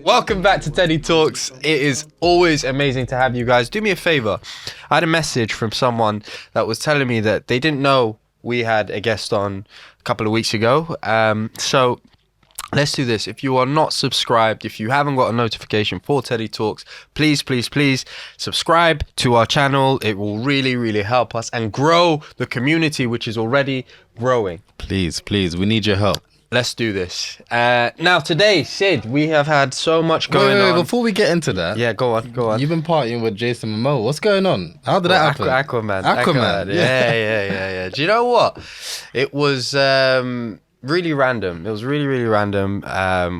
Welcome back to Teddy Talks. It is always amazing to have you guys. Do me a favor. I had a message from someone that was telling me that they didn't know we had a guest on a couple of weeks ago. So let's do this. If you are not subscribed, if you haven't got a notification for Teddy Talks, please subscribe to our channel. It will really help us and grow the community, which is already growing. Please, we need your help. Let's do this. Now today, Sid, we have had so much going on. Before we get into that, Yeah, go on. You've been partying with Jason Momoa. What's going on? How did that happen? Aquaman. Yeah. Do you know what? It was really random. It was really random.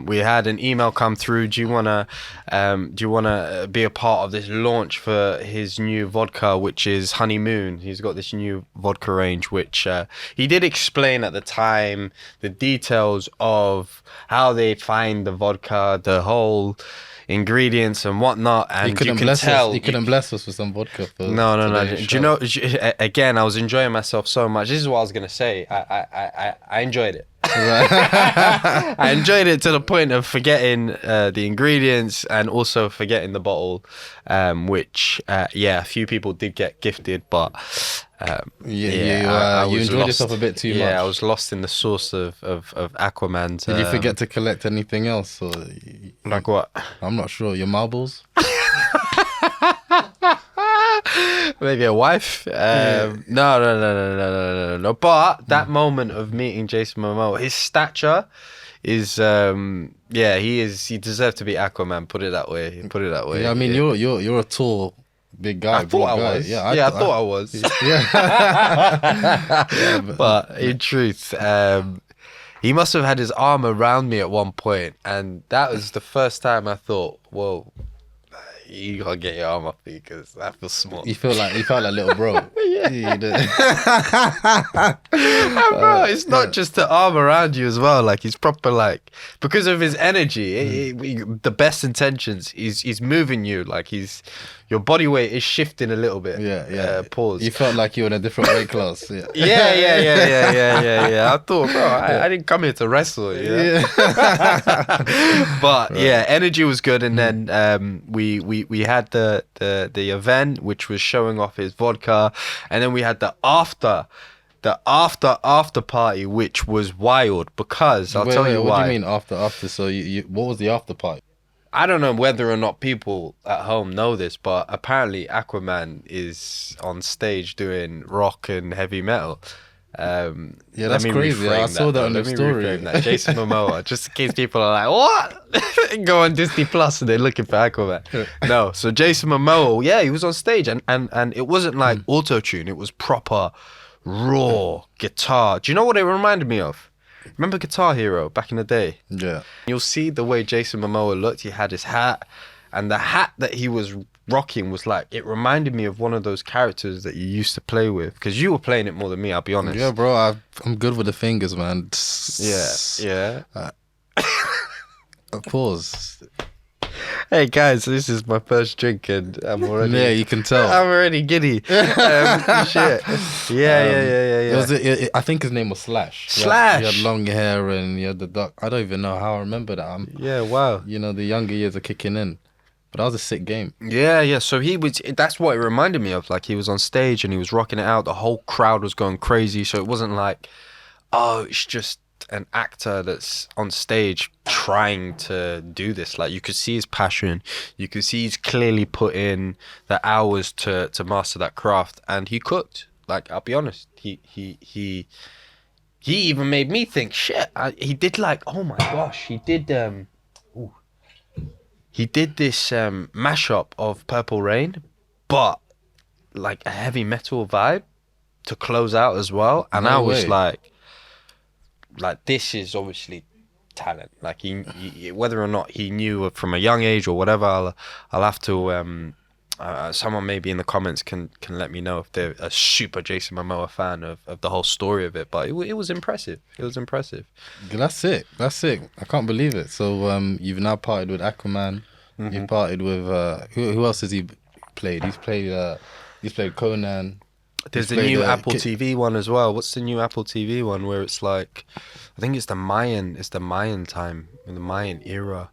We had an email come through. Do you wanna be a part of this launch for his new vodka, which is Honeymoon? He's got this new vodka range, which he did explain at the time the details of how they find the vodka, the whole ingredients and whatnot, and you couldn't bless us with some vodka. No. Do you know? Again, I was enjoying myself so much. This is what I was gonna say. I enjoyed it. I enjoyed it to the point of forgetting the ingredients and also forgetting the bottle, which a few people did get gifted, but you enjoyed yourself a bit too much. Yeah, I was lost in the source of Aquaman. Did you forget to collect anything else? Or like what? I'm not sure. Your marbles? Maybe a wife? No. But that moment of meeting Jason Momoa, his stature is, he deserved to be Aquaman. Put it that way. Yeah, I mean, you're a tall, big guy. I thought I was. Yeah, I thought I was. Yeah. But in truth, he must have had his arm around me at one point, and that was the first time I thought, whoa, you gotta get your arm up me because I feel small. You felt like little bro. Yeah. You did. Bro, it's not just the arm around you as well. Like, he's proper, like, because of his energy, the best intentions, he's moving you. Like, your body weight is shifting a little bit. Yeah. Pause. You felt like you were in a different weight class. Yeah. Yeah. I thought, bro, I didn't come here to wrestle. You know? But right. Energy was good, and then we had the event, which was showing off his vodka, and then we had the after party, which was wild because I'll tell you why. What do you mean after? So what was the after party? I don't know whether or not people at home know this, but apparently Aquaman is on stage doing rock and heavy metal. That's crazy. I saw that on the story. Jason Momoa, just in case people are like, what? Go on Disney Plus and they're looking for Aquaman. No, so Jason Momoa, he was on stage, and it wasn't like auto-tune. It was proper raw guitar. Do you know what it reminded me of? Remember Guitar Hero back in the day? Yeah. You'll see the way Jason Momoa looked. He had his hat, and the hat that he was rocking was like, it reminded me of one of those characters that you used to play with, because you were playing it more than me, I'll be honest. Yeah, bro, I'm good with the fingers, man. Yeah. Pause. Hey guys, this is my first drink and I'm already... Yeah, you can tell. I'm already giddy. Shit. Yeah. I think his name was Slash. Slash! He had long hair and he had the duck. I don't even know how I remember that. Yeah, wow. You know, the younger years are kicking in. But that was a sick game. Yeah. So that's what it reminded me of. Like, he was on stage and he was rocking it out. The whole crowd was going crazy. So it wasn't like, it's just an actor that's on stage trying to do this. Like, you could see his passion, you could see he's clearly put in the hours to master that craft, and he cooked. Like, I'll be honest, he even made me think, shit, he did, like, oh my gosh, he did this mashup of Purple Rain, but like a heavy metal vibe to close out as well. And I was like, this is obviously talent. Like, he whether or not he knew from a young age or whatever, I'll have to someone maybe in the comments can let me know if they're a super Jason Momoa fan of the whole story of it. But it was impressive. That's sick. I can't believe it. So you've now partied with Aquaman. Mm-hmm. You've partied with who else has he played? He's played Conan. There's He's a new played, Apple TV one as well. What's the new Apple TV one where it's like, I think it's the Mayan time, in the Mayan era.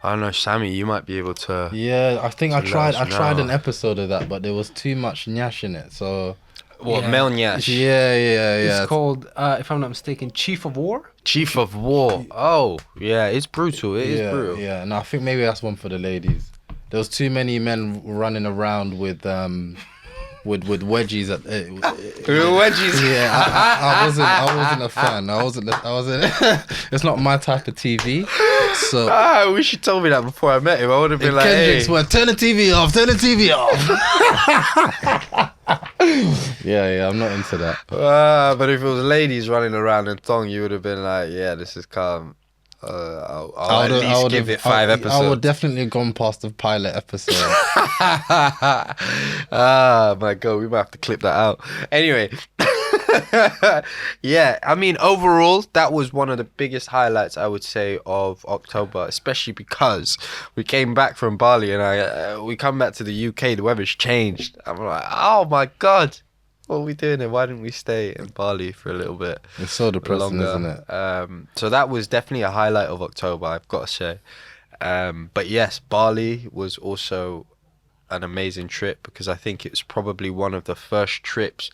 I don't know, Sammy, you might be able to Yeah, I think let us I tried know. an episode of that, but there was too much nyash in it. So What, Yeah. Melnyash? It's called, if I'm not mistaken, Chief of War. Chief of War. Oh, yeah, it's brutal. It is brutal. Yeah. No, I think maybe that's one for the ladies. There was too many men running around with wedgies at Wedgies. yeah. I wasn't a fan. I wasn't. It's not my type of TV. So I wish you told me that before I met him. I would have been like, Kendrick's hey. went, turn the TV off. Turn the TV off. yeah. I'm not into that. But if it was ladies running around in thong, you would have been like, yeah, this is calm. I'll at least give it 5 episodes. I would definitely have gone past the pilot episode. Ah, my God, we might have to clip that out. Anyway, yeah, I mean, overall, that was one of the biggest highlights, I would say, of October, especially because we came back from Bali and we come back to the UK, the weather's changed. I'm like, oh my God. What are we doing here? Why didn't we stay in Bali for a little bit It's so depressing, longer? isn't it? So that was definitely a highlight of October, I've got to say. But yes, Bali was also an amazing trip because I think it's probably one of the first trips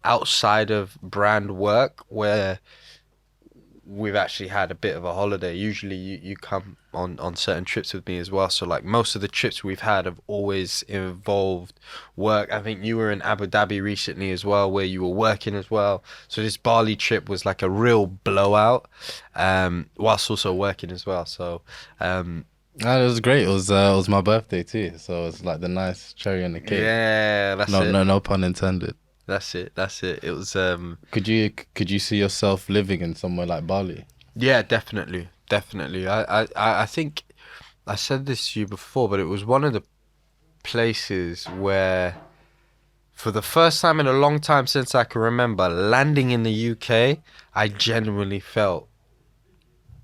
outside of brand work where we've actually had a bit of a holiday. Usually you come on certain trips with me as well, so like most of the trips we've had have always involved work. I think you were in Abu Dhabi recently as well where you were working as well, so this Bali trip was like a real blowout whilst also working as well. So it was great. It was my birthday too, so it's like the nice cherry on the cake. yeah, that's it. No pun intended. That's it. It was Could you see yourself living in somewhere like Bali? yeah, definitely. I think I said this to you before, but it was one of the places where for the first time in a long time since I can remember landing in the UK, I genuinely felt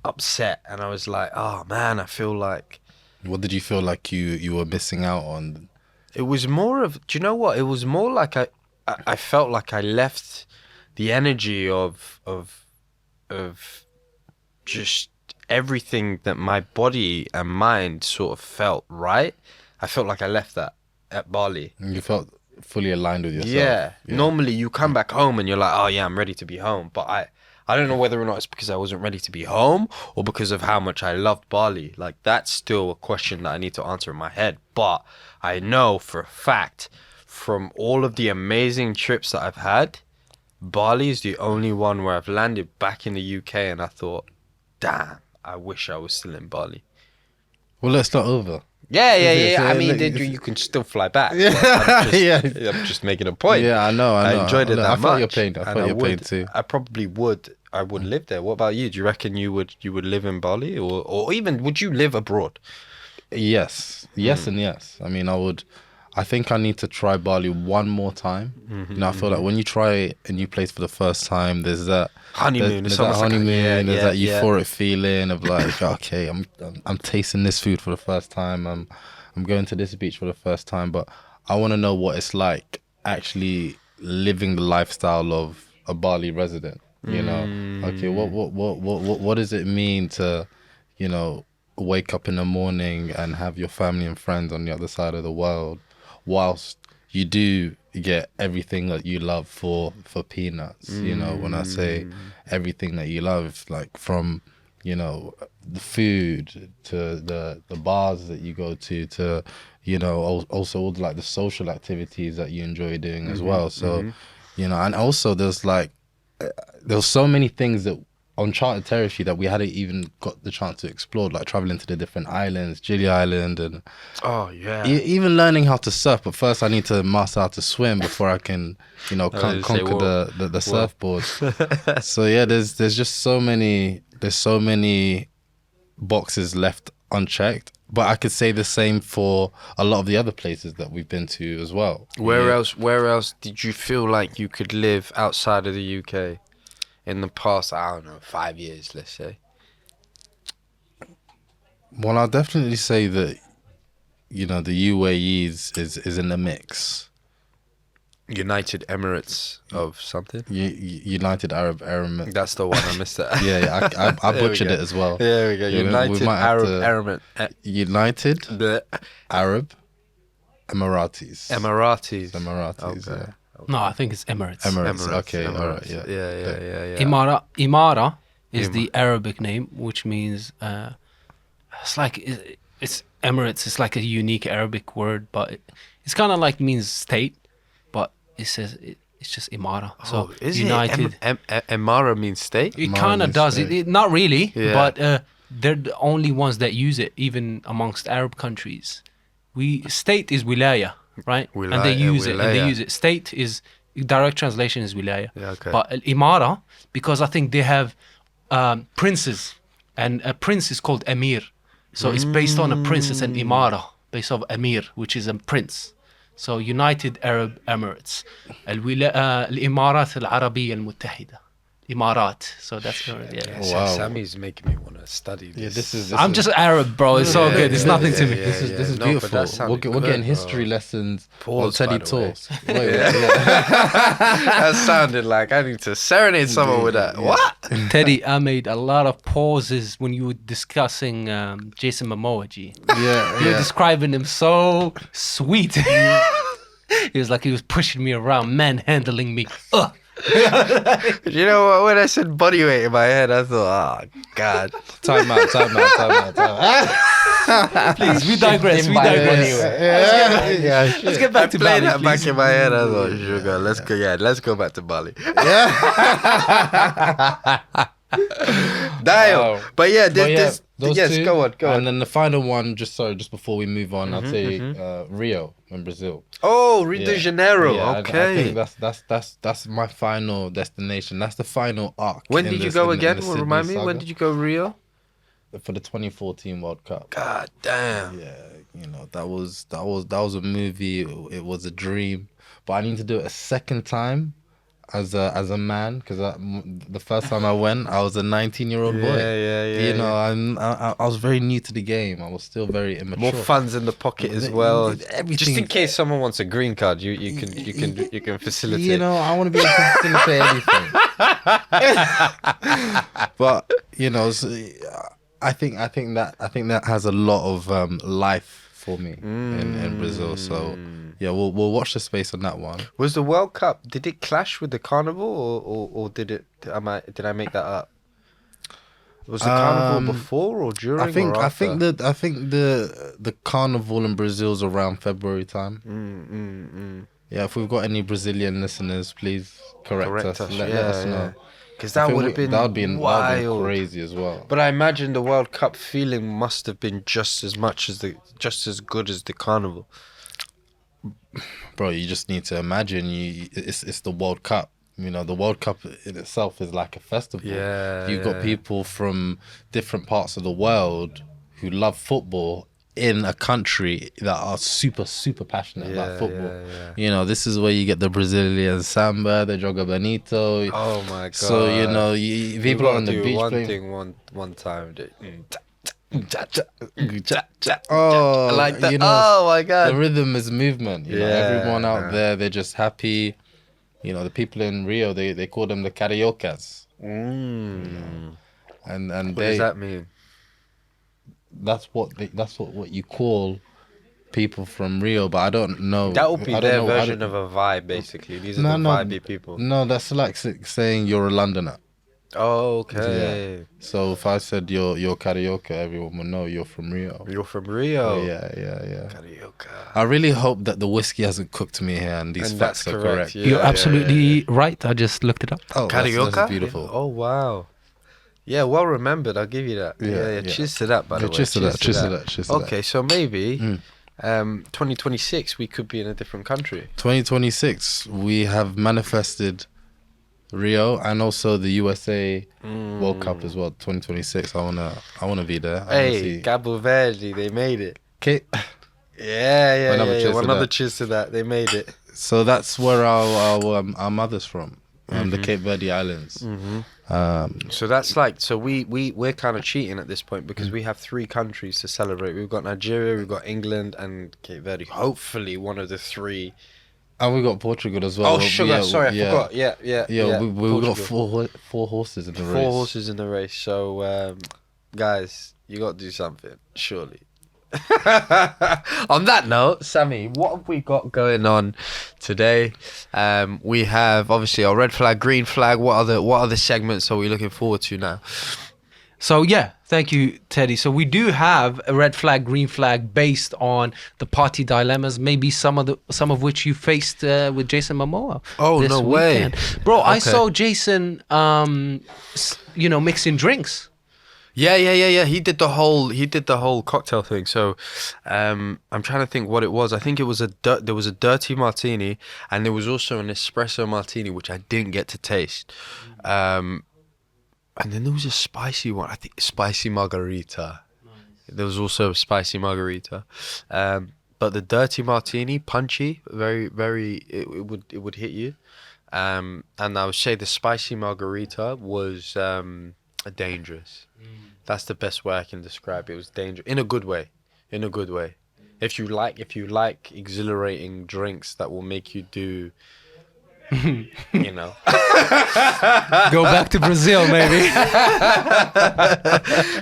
upset and I was like, oh man, I feel like What did you feel like you were missing out on? it was more of, do you know what? It was more like I felt like I left the energy of just everything that my body and mind sort of felt right. I felt like I left that at Bali. You felt fully aligned with yourself. Yeah. Normally you come back home and you're like, oh yeah, I'm ready to be home. But I don't know whether or not it's because I wasn't ready to be home or because of how much I loved Bali. Like that's still a question that I need to answer in my head. But I know for a fact from all of the amazing trips that I've had, Bali is the only one where I've landed back in the UK and I thought, damn, I wish I was still in Bali. Well, it's not over. Yeah. So, I mean, like, you can still fly back. Yeah. I'm just making a point. Yeah, I know. I enjoyed it that I much. felt your pain. I and felt your pain too. I probably would. I would live there. What about you? Do you reckon you would live in Bali, or even would you live abroad? Yes, and yes. I mean, I think I need to try Bali one more time. You know, I feel like when you try a new place for the first time, there's that Honeymoon. There's It's that almost like a- honeymoon. There's that yeah. euphoric feeling of like, okay, I'm tasting this food for the first time. I'm going to this beach for the first time. But I want to know what it's like actually living the lifestyle of a Bali resident. You know, okay, what does it mean to, you know, wake up in the morning and have your family and friends on the other side of the world, whilst you do get everything that you love for peanuts. You know, when I say everything that you love, like from, you know, the food to the bars that you go to, you know, also all the, like the social activities that you enjoy doing as well. So, you know, and also there's so many things that uncharted territory that we hadn't even got the chance to explore, like traveling to the different islands, Gili Island, and Oh yeah. even learning how to surf. But first I need to master how to swim before I can, you know, was gonna say, conquer whoa. the surfboard. So yeah, there's just so many boxes left unchecked. But I could say the same for a lot of the other places that we've been to as well. Where Yeah. else did you feel like you could live outside of the UK in the past, I don't know, 5 years, let's say? Well, I'll definitely say that, you know, the UAE is in the mix. United Emirates of something. United Arab Emirates. That's the one. I missed that. Yeah, I There we butchered go. it as well. There we go. Yeah, we United might have Arab to- Emirates. United The Arab Emiratis. Emiratis. Emiratis. Okay. Yeah. No, I think it's Emirates. Emirates. Okay. All right. Emirates. Yeah. Yeah. Imara is the Arabic name, which means it's like it's Emirates. It's like a unique Arabic word, but it's kind of like means state, but it says it's just Imara. So is United. Emara means state? It Imara kind of means does. state. Not really, Yeah. but they're the only ones that use it, even amongst Arab countries. State is wilaya, right? And they use it. And they wilaya. use it. State is direct translation is wilaya. Yeah, okay. But Imara, because I think they have princes, and a prince is called Emir. So it's based on a princess and Imara, based on Emir, which is a prince. So United Arab Emirates. الإمارات العربية المتحدة. Imarat. So that's yeah. Wow. Sammy's making me want to study this. Yeah, this is. I'm just Arab, bro. It's all good. It's nothing to me. yeah. This is No, but beautiful. that sounded We're getting good, history bro. lessons Pause, on Teddy by the way. Talks. Wait. That sounded like I need to serenade someone with that. What? Teddy, I made a lot of pauses when you were discussing Jason Momoa, G. Yeah. You were describing him so sweet. He was like he was pushing me around, manhandling me. Ugh. You know what? When I said body weight in my head, I thought, oh, God. Time out. Please, we digress. We my digress. Yeah. Let's get back to Played Bali, that back please. in my head. I thought, sugar, let's go back to Bali. Damn. Wow. But yeah, But yeah, this those yes, two. go on. And then the final one, just before we move on, I'll say Rio in Brazil. Oh, Rio de Yeah. Janeiro. Yeah, Okay. I think that's my final destination. That's the final arc. When in did you this- go in again? the Well, Sydney remind me. saga. When did you go Rio? For the 2014 World Cup. God damn. Yeah, that was a movie. It was a dream, but I need to do it a second time as a man, because the first time I went, I was a 19-year-old boy. Yeah. I was very new to the game. I was still very immature. More funds in the pocket as well. Everything. Just in case someone wants a green card, you can facilitate. I want to be able to facilitate anything. But I think that has a lot of life for me in Brazil. So yeah, we'll watch the space on that one. Was the World Cup? Did it clash with the carnival, or did it? Did I make that up? Was the carnival before or during? I think or after? the carnival in Brazil's around February time. Yeah, if we've got any Brazilian listeners, please correct us. Let us know. Because that would have been that'd been wild. crazy as well. But I imagine the World Cup feeling must have been just as good as the carnival. Bro, you just need to imagine. It's the World Cup. The World Cup in itself is like a festival. Yeah, You've got people from different parts of the world who love football in a country that are super, super passionate about football. Yeah. This is where you get the Brazilian samba, the joga bonito. Oh my god! So people are on the beach one playing. thing one time. Oh, I like that. Oh my god! The rhythm is movement. Yeah. Everyone out there, they're just happy. The people in Rio, they call them the cariocas. And What they, does that mean? that's what you call people from Rio, but I don't know. That would be I don't their know- version of a vibe, basically. These are the vibey people. No, that's like saying you're a Londoner. Oh, okay. Yeah. So if I said you're carioca, everyone will know you're from Rio. You're from Rio. Yeah. Carioca. I really hope that the whiskey hasn't cooked me here and these And facts that's are correct, correct. yeah. You're absolutely right. I just looked it up. Oh, Carioca? that's beautiful. Oh, wow. Yeah, well remembered. I'll give you that. Yeah. Cheers to that, by the way. Cheers to that. Okay, so maybe 2026 we could be in a different country. 2026, we have manifested Rio and also the USA World Cup as well. 2026, I wanna be there. Hey, Cabo Verde, they made it. Okay. Yeah. Another cheers to that. Cheers to that. They made it. So that's where our mother's from, the Cape Verde Islands. So that's like, so we're kind of cheating at this point because we have 3 countries to celebrate. We've got Nigeria, we've got England, and Cape Verde. Hopefully, one of the 3 And we got Portugal as well. Oh, sugar. Sorry, I forgot. Yeah. Yeah, we got Portugal. four horses in the race. Four horses in the race. So, guys, you got to do something, surely. On that note, Sammy, what have we got going on today? We have obviously our red flag, green flag. What other segments are we looking forward to now? So yeah, thank you, Teddy. So we do have a red flag, green flag based on the party dilemmas. Maybe some of which you faced with Jason Momoa. Oh, this no way. weekend. Bro! I Okay. saw Jason, mixing drinks. Yeah. He did the whole cocktail thing. So, I'm trying to think what it was. I think it was there was a dirty martini, and there was also an espresso martini, which I didn't get to taste. And then there was a spicy one. I think spicy margarita. Nice. There was also a spicy margarita. But the dirty martini, punchy, very, very. It would hit you. And I would say the spicy margarita was dangerous. That's the best way I can describe it. It was dangerous in a good way. In a good way. If you like exhilarating drinks that will make you do, Go back to Brazil, maybe.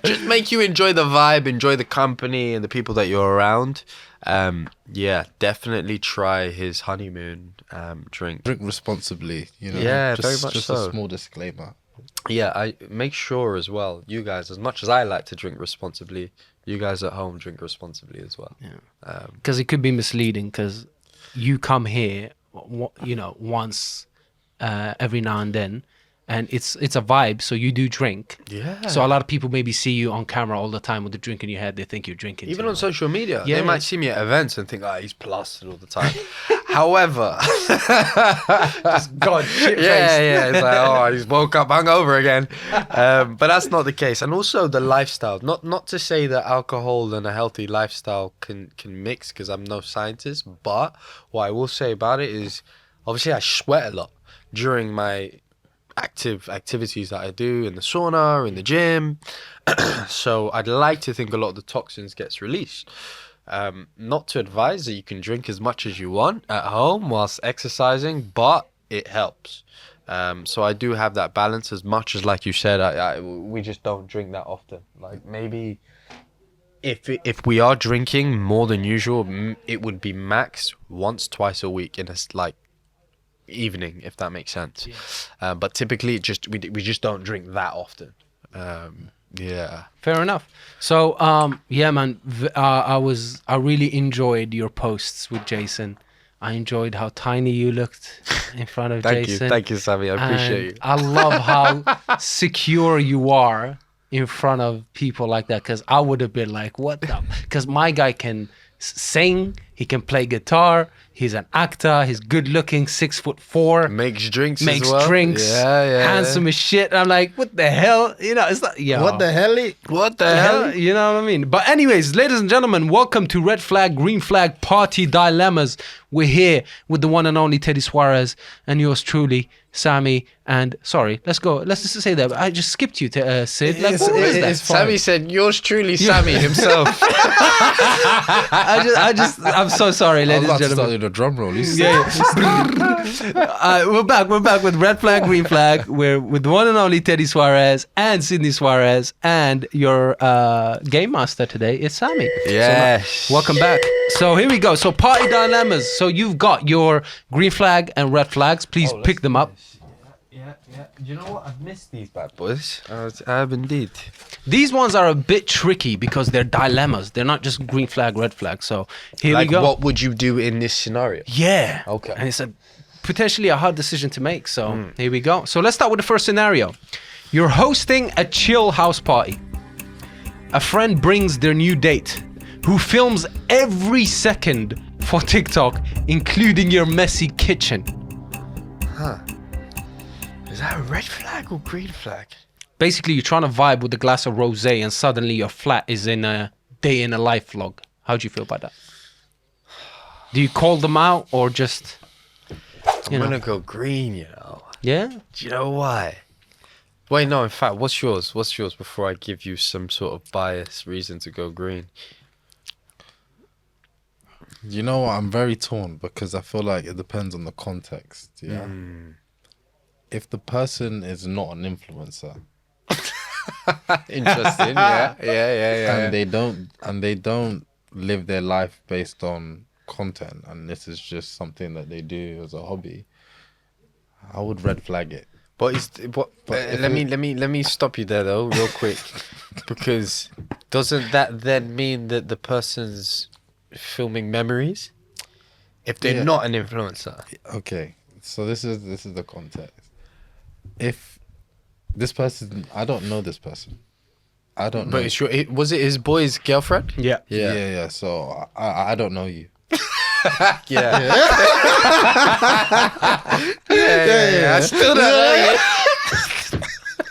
just make you enjoy the vibe, enjoy the company and the people that you're around. Yeah, definitely try his honeymoon drink. Drink responsibly, Yeah, just, very much just so. a small disclaimer. Yeah, I make sure as well, you guys, as much as I like to drink responsibly, you guys at home drink responsibly as well. Yeah. Because it could be misleading. Because you come here, once every now and then, and it's a vibe. So you do drink. Yeah. So a lot of people maybe see you on camera all the time with the drink in your head. They think you're drinking. Even too on much. social media, Yeah. they might see me at events and think, he's plastered all the time. However, God, shit yeah, it's like, he's woke up hungover again. But that's not the case. And also the lifestyle. Not to say that alcohol and a healthy lifestyle can mix, because I'm no scientist. But what I will say about it is, obviously, I sweat a lot during my activities that I do in the sauna, in the gym. So I'd like to think a lot of the toxins gets released. Not to advise that you can drink as much as you want at home whilst exercising, but it helps. So I do have that balance, as much as, like you said, we just don't drink that often. Like, maybe if we are drinking more than usual, it would be max once, twice a week in a evening, if that makes sense. Yeah. But typically we just don't drink that often. Yeah. Fair enough. So, yeah, man, I really enjoyed your posts with Jason. I enjoyed how tiny you looked in front of Jason. Thank you, Sammy. I appreciate you. I love how secure you are in front of people like that, because I would have been like, what the? Because my guy can sing, he can play guitar, he's an actor, he's good looking, 6'4", makes drinks makes as well. drinks, handsome as shit. I'm like, what the hell? It's like, yeah. What the hell? What the hell? You know what I mean? But anyways, ladies and gentlemen, welcome to Red Flag, Green Flag Party Dilemmas. We're here with the one and only Teddy Suarez and yours truly, Sammy. And sorry, let's go. Let's just say that. I just skipped you, Sid. Like, what was that? Sammy said, yours truly, Sammy himself. I'm so sorry, I was ladies and about to start gentlemen. doing a drum roll. We're back with Red Flag, Green Flag. We're with the one and only Teddy Suarez and Sydney Suarez, and your game master today is Sammy. Yes. So, welcome back. So here we go. So party dilemmas. So you've got your green flag and red flags. Please pick them up. Yeah. You know what? I've missed these bad boys. I have indeed. These ones are a bit tricky because they're dilemmas. They're not just green flag, red flag. So here we go. What would you do in this scenario? Yeah. Okay. And it's potentially a hard decision to make. So here we go. So let's start with the first scenario. You're hosting a chill house party. A friend brings their new date, who films every second for TikTok, including your messy kitchen. Is that a red flag or green flag? Basically, you're trying to vibe with a glass of rosé, and suddenly your flat is in a day in a life vlog. How do you feel about that? Do you call them out or just? I'm gonna go green. Yeah. Do you know why? Wait, no. In fact, what's yours? What's yours? Before I give you some sort of biased reason to go green. You know what? I'm very torn because I feel like it depends on the context. Yeah. If the person is not an influencer Interesting. Yeah. and they don't live their life based on content, and this is just something that they do as a hobby, I would red flag it. But let me stop you there though, real quick, because doesn't that then mean that the person's filming memories if they're Yeah. not an influencer? Okay, so this is the context. If this person, I don't know this person. I don't know. But it's was it his boy's girlfriend? Yeah. Yeah. So I don't know you. Yeah. Yeah. I still don't know you.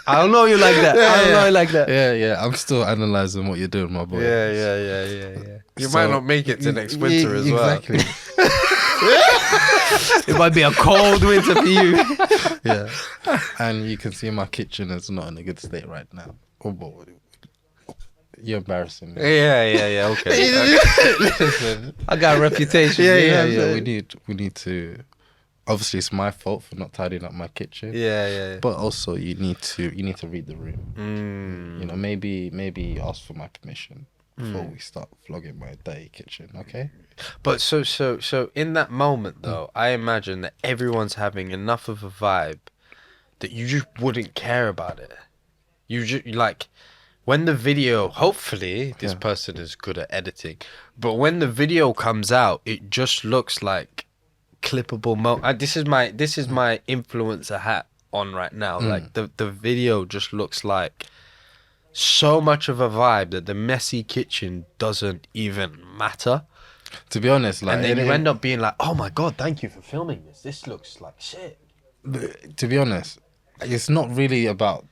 I don't know you like that. I don't know you like that. Yeah. I'm still analyzing what you're doing, my boy. Yeah. You So- might not make it to next winter as well. Exactly. It might be a cold winter for you. Yeah. And you can see my kitchen is not in a good state right now. Oh boy. You're embarrassing me. Yeah. Okay. Listen. I got a reputation. Yeah. you know what I'm We need to. Obviously, it's my fault for not tidying up my kitchen. Yeah. But also, you need to read the room. Mm. You know, maybe ask for my permission before we start vlogging my dirty kitchen. Okay. But so in that moment though, I imagine that everyone's having enough of a vibe that you just wouldn't care about it. You just like when the video, hopefully this person is good at editing, but when the video comes out, it just looks like clippable this is my influencer hat on right now. Like the video just looks like so much of a vibe that the messy kitchen doesn't even matter. To be honest, like, And then you end up being like, oh my God, thank you for filming this. This looks like shit. to be honest, it's not really about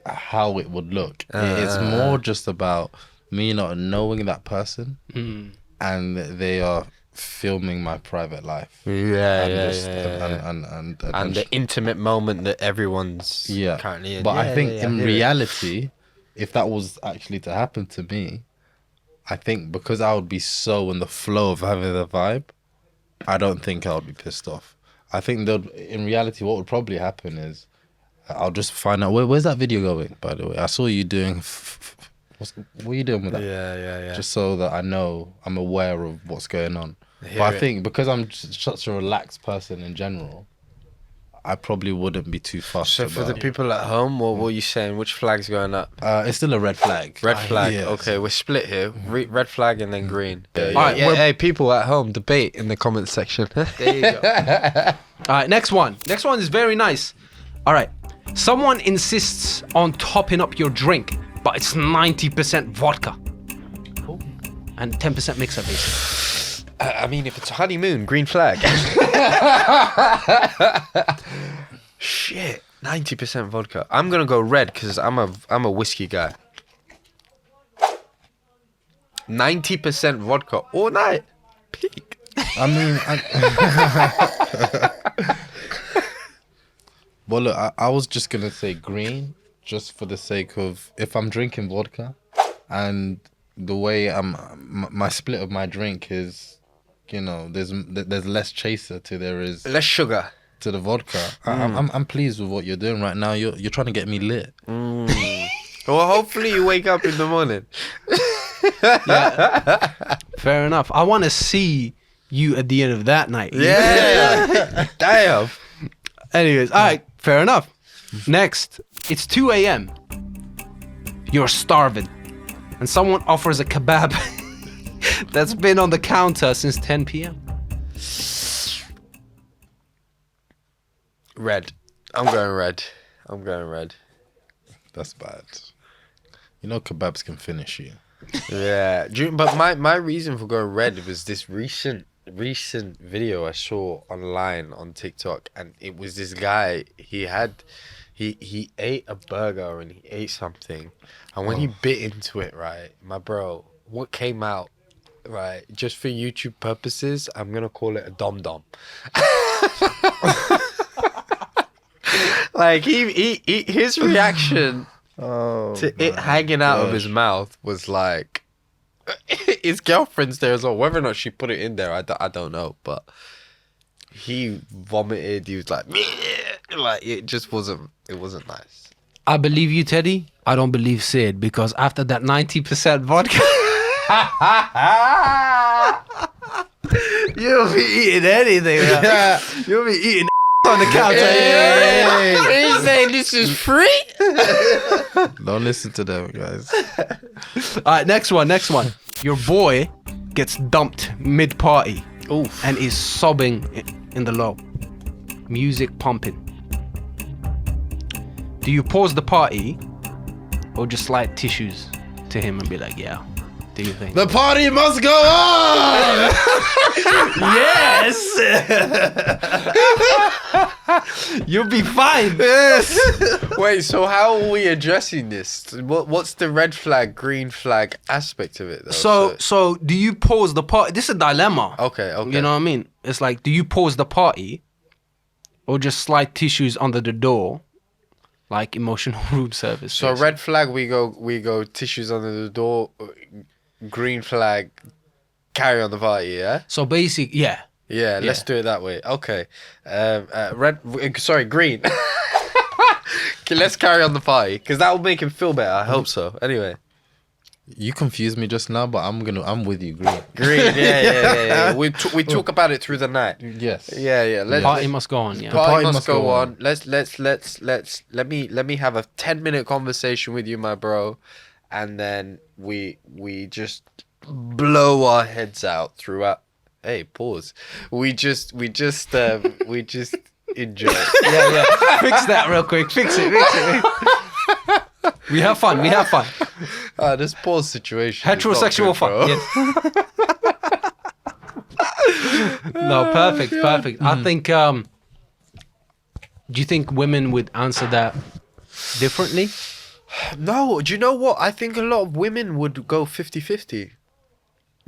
how it would look. It's more just about me not knowing that person and they are filming my private life. And The intimate moment that everyone's currently in. But I think in reality, if that was actually to happen to me, I think because I would be so in the flow of having the vibe, I don't think I would be pissed off. I think that in reality, what would probably happen is I'll just find out where's that video going. By the way, I saw you doing. What are you doing with that? Yeah. Just so that I know, I'm aware of what's going on. Hear But I it. think because I'm such a relaxed person in general, I probably wouldn't be too fussed. So for the people at home, what were you saying? Which flag's going up? It's still a red flag. Red flag. Yeah. Okay, we're split here. Red flag and then green. Yeah. Alright, Yeah, we're- hey, people at home, debate in the comments section. There you go. All right, next one. Next one is very nice. All right. Someone insists on topping up your drink, but it's 90% vodka and 10% mixer, basically. I mean, if it's a honeymoon, green flag. Shit, 90% vodka. I'm gonna go red because I'm a whiskey guy. 90% vodka all night. Peak. I mean, well, look, I was just gonna say green, just for the sake of if I'm drinking vodka, and the way my split of my drink is, you know, there's less chaser to there is Less sugar. to the vodka. I'm pleased with what you're doing right now. You're trying to get me lit. Well, hopefully you wake up in the morning. Fair enough. I want to see you at the end of that night. Yeah. Damn. Anyways, all right, fair enough. Next, it's 2 a.m. You're starving, and someone offers a kebab that's been on the counter since 10 p.m. Red. I'm going red. That's bad. You know, kebabs can finish you. Yeah. But my reason for going red was this recent video I saw online on TikTok, and it was this guy. He ate a burger and he ate something, and when he bit into it, right, my bro, what came out, right, just for YouTube purposes, I'm gonna call it a dom dom. Like his reaction to it hanging out of his mouth was like his girlfriend's there as well. Whether or not she put it in there, I don't know. But he vomited. He was like, it just wasn't. It wasn't nice. I believe you, Teddy. I don't believe Sid, because after that 90% vodka, you'll be eating anything. Yeah. You'll be eating on the counter. Hey. He's saying this is free. Don't listen to them, guys. All right, next one. Your boy gets dumped mid-party. Oof. And is sobbing in the low. Music pumping. Do you pause the party or just slide tissues to him and be like, yeah, do you think? The party must go on! Yes! You'll be fine. Yes. Wait, so how are we addressing this? What's the red flag, green flag aspect of it, though? So do you pause the party? This is a dilemma. Okay. You know what I mean? It's like, do you pause the party or just slide tissues under the door, like emotional room service? So red flag, we go tissues under the door. Green flag, carry on the party. Yeah. So basic, yeah. Yeah. Let's do it that way. Okay. Green. Okay, let's carry on the party because that will make him feel better. I hope so. Anyway. You confused me just now, but I'm with you, green. Green, yeah. We talk about it through the night. Yes. Yeah. The party must go on. Yeah. The party must go on. Let me have a 10-minute conversation with you, my bro, and then we just blow our heads out throughout. Hey, pause. We just enjoy. Yeah. Fix that real quick. Fix it. We have fun. This pause situation. Heterosexual fun. Yes. No, perfect. I think. Do you think women would answer that differently? No, do you know what? I think a lot of women would go 50-50.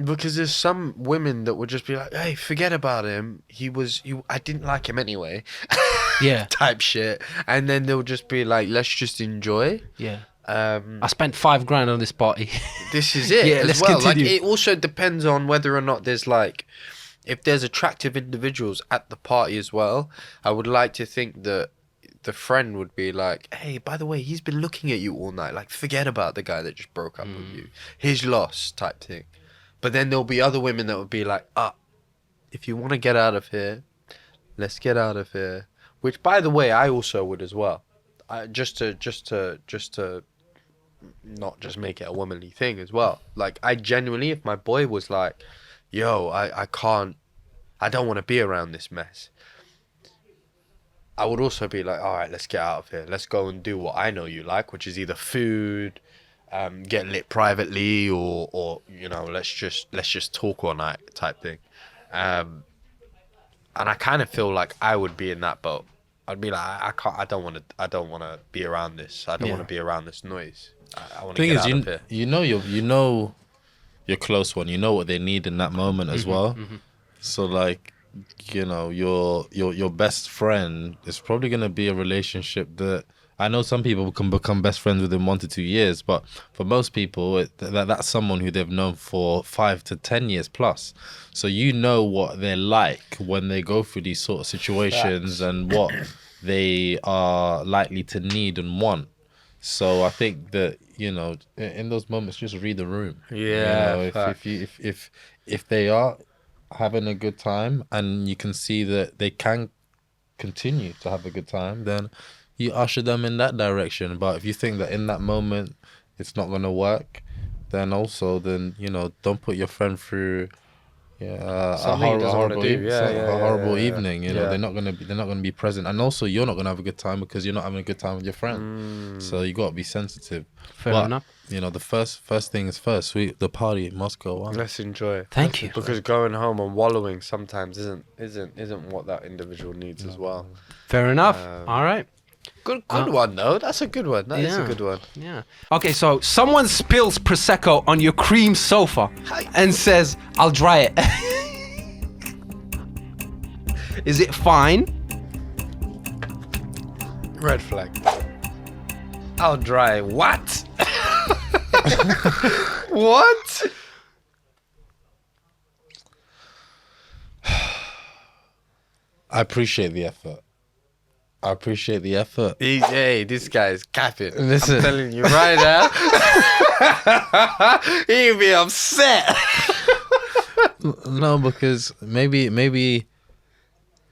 Because there's some women that would just be like, hey, forget about him. I didn't like him anyway. Yeah. Type shit. And then they'll just be like, let's just enjoy. Yeah. I spent $5,000 on this party. This is it. Yeah, let's continue. Like, it also depends on whether or not there's like, if there's attractive individuals at the party as well. I would like to think that the friend would be like, hey, by the way, he's been looking at you all night. Like, forget about the guy that just broke up with you. His loss type thing. But then there'll be other women that would be like, if you want to get out of here, let's get out of here. Which, by the way, I also would as well. Just to not just make it a womanly thing as well. Like, I genuinely, if my boy was like, yo, I don't want to be around this mess, I would also be like, all right, let's get out of here. Let's go and do what I know you like, which is either food, get lit privately, or you know, let's just talk all night type thing. And I kind of feel like I would be in that boat. I'd be like, I don't want to be around this. I don't want to be around this noise. I want to get out of here. You know your close one. You know what they need in that moment as well. Mm-hmm. So like, you know, your best friend is probably gonna be a relationship that I know some people can become best friends within 1 to 2 years, but for most people, that's someone who they've known for 5 to 10 years plus. So you know what they're like when they go through these sort of situations and what they are likely to need and want. So I think that, you know, in those moments, just read the room. Yeah. You know, if they are having a good time and you can see that they can continue to have a good time, then you usher them in that direction. But if you think that in that moment it's not going to work, then you know, don't put your friend through a horrible evening. You know, they're not going to be present, and also you're not going to have a good time because you're not having a good time with your friend. So you got to be sensitive. Fair enough. You know, the first thing is first. The party must go on. Let's enjoy. Thank you. Because going home and wallowing sometimes isn't what that individual needs as well. Fair enough. All right. Good one though. That's a good one. That is a good one. Yeah. Okay, so someone spills prosecco on your cream sofa and says, "I'll dry it." Is it fine? Red flag. I'll dry what? What? I appreciate the effort. Hey, this guy is capping. Listen. I'm telling you right now. He'll be upset. No, because maybe